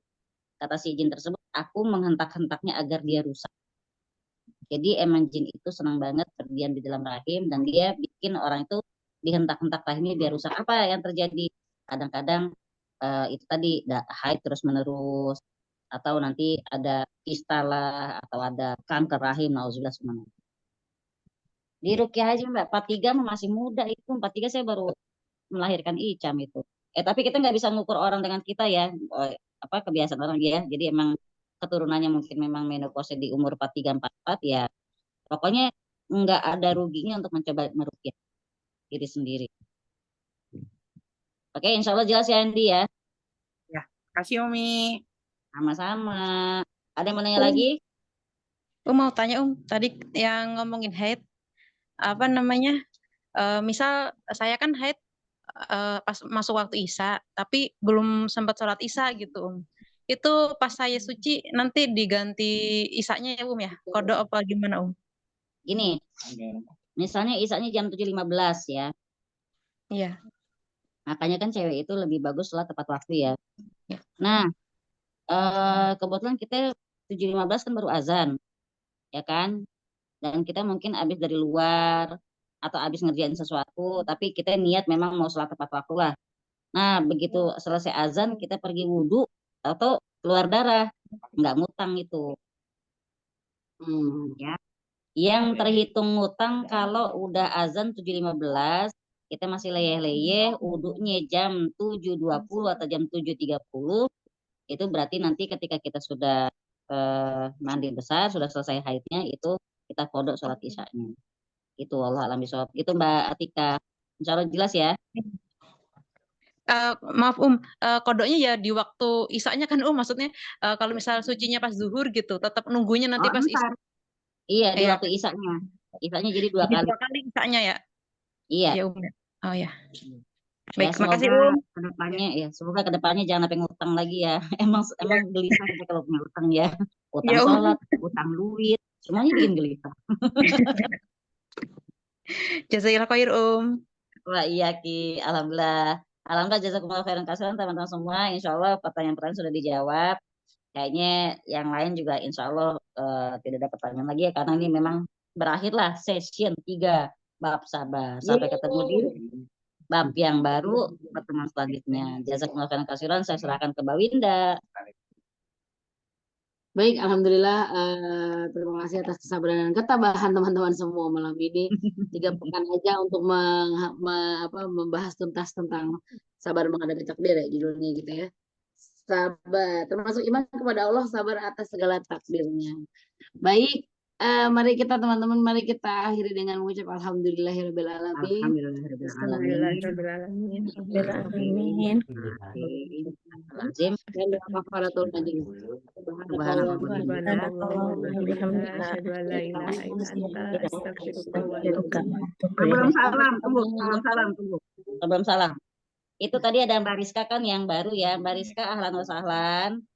Kata si jin tersebut, aku menghentak-hentaknya agar dia rusak. Jadi emang jin itu senang banget berdiam di dalam rahim, dan dia bikin orang itu dihentak-hentak rahimnya biar rusak. Apa yang terjadi? Kadang-kadang itu tadi haid terus menerus, atau nanti ada kista lah, atau ada kanker rahim, nauzubillah semuanya. Di ruqyah aja Mbak, 43 masih muda itu, 43 saya baru melahirkan Icam itu. Tapi kita nggak bisa ngukur orang dengan kita ya, kebiasaan orang dia. Jadi emang keturunannya mungkin memang menopause di umur 43, 44 ya. Pokoknya nggak ada ruginya untuk mencoba meruqyah diri sendiri. Oke, insya Allah jelas ya Andi ya. Ya, kasih Umi. Sama-sama. Ada yang mau nanya lagi? Mau tanya tadi yang ngomongin haid, apa namanya? Misal saya kan haid pas masuk waktu Isya, tapi belum sempat sholat Isya gitu, Itu pas saya suci nanti diganti Isyanya ya ya? Kodok apa gimana Gini, misalnya Isyanya jam 7.15 ya. Iya. Makanya kan cewek itu lebih bagus sholat tepat waktu ya. Nah, kebetulan kita 7.15 kan baru azan, ya kan? Dan kita mungkin habis dari luar atau habis ngerjain sesuatu, tapi kita niat memang mau sholat tepat waktu lah. Nah, begitu selesai azan kita pergi wudhu atau keluar darah, nggak ngutang itu. Ya. Yang terhitung ngutang kalau udah azan 7.15, kita masih leyeh-leyeh, wudhunya jam 7.20 atau jam 7.30, itu berarti nanti ketika kita sudah mandi besar, sudah selesai haidnya, itu kita kodok sholat isyanya. Itu Allah alam bisawab. Itu Mbak Atika. Insya Allah jelas ya. Maaf kodoknya ya di waktu isaknya kan maksudnya kalau misal sucinya pas zuhur gitu, tetap nunggunya nanti Oh, pas entar. isak. Iya, di Ya, waktu isaknya. Isaknya jadi 2 jadi kali. 2 kali isaknya ya. Iya. Ya ya. Oh ya. Ya, Baik, makasih semoga kedepannya ya, semoga kedepannya jangan sampai ngutang lagi ya. Emang gelisah kita kalau punya utang ya. Utang Ya, sholat, utang duit, semuanya bikin gelisah. Jazakallah khair Wah iya Ki, alhamdulillah. Alhamdulillah jazakumullah khairan kasiran teman-teman semua. Insya Allah pertanyaan-pertanyaan sudah dijawab. Kayaknya yang lain juga insya Allah tidak ada pertanyaan lagi ya, karena ini memang berakhirlah session 3 bab sabar. Sampai ketemu di bab yang baru pertemuan selanjutnya. Jazakumullah khairan kasiran. Saya serahkan ke Mbak Winda. Baik, alhamdulillah. Terima kasih atas kesabaran dan ketabahan teman-teman semua malam ini. 3 pekan aja untuk membahas tuntas tentang sabar menghadapi takdir ya judulnya gitu ya. Sabar, termasuk iman kepada Allah, sabar atas segala takdirnya. Baik, mari kita teman-teman, mari kita akhiri dengan mengucap alhamdulillahirabbil alamin. Alhamdulillahirabbil alamin. Rabbil alamin. Lazim. Dan doa kafaratul majlis. Asyhadu an la ilaha illa anta astaghfiruka wa Sebelum salam, tunggu. Sebelum salam. Itu tadi ada Mbak Rizka kan yang baru ya. Mbak Rizka ahlan wa sahlan.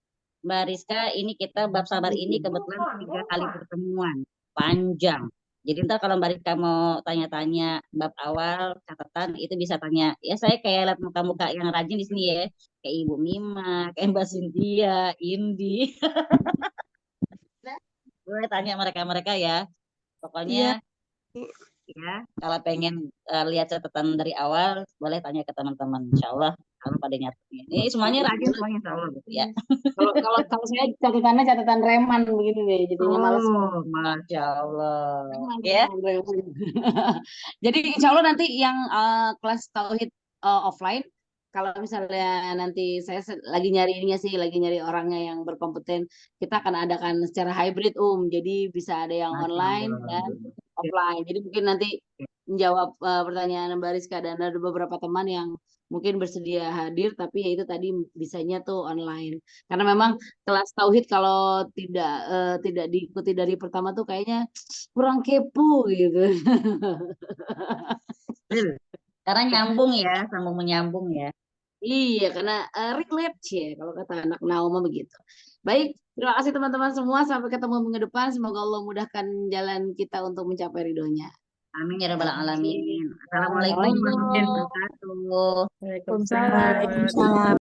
Mbak Rizka, ini kita bab sabar ini kebetulan 3 kali pertemuan. Panjang. Jadi ntar kalau Mbak Rizka mau tanya-tanya bab awal, catatan, itu bisa tanya. Ya saya kayak lihat muka-muka yang rajin di sini ya. Kayak Ibu Mima, kayak Mbak Cynthia, Indi. Boleh tanya mereka-mereka ya. Pokoknya ya, kalau pengen lihat catatan dari awal, boleh tanya ke teman-teman. Insya Allah, kalau pada nyatanya. Ini semuanya rajin semuanya Insya Allah gitu ya. Kalau saya catatannya catatan reman begini nih, jadinya males. Masya Allah. Ya. Jadi insya Allah nanti yang kelas tauhid offline, kalau misalnya nanti saya lagi nyari orangnya yang berkompeten, kita akan adakan secara hybrid jadi bisa ada yang online dan offline. Jadi mungkin nanti menjawab pertanyaan Mbak Rizka, dan ada beberapa teman yang mungkin bersedia hadir, tapi ya itu tadi bisanya tuh online. Karena memang kelas tauhid kalau tidak diikuti dari pertama tuh kayaknya kurang kepo gitu. Karena nyambung ya, sambung menyambung ya. Iya, karena relate ya kalau kata anak Nauma begitu. Baik, terima kasih teman-teman semua. Sampai ketemu minggu depan. Semoga Allah mudahkan jalan kita untuk mencapai ridhonya. Amin ya rabbal alamin. Assalamualaikum warahmatullahi wabarakatuh. Waalaikumsalam. Waalaikumsalam.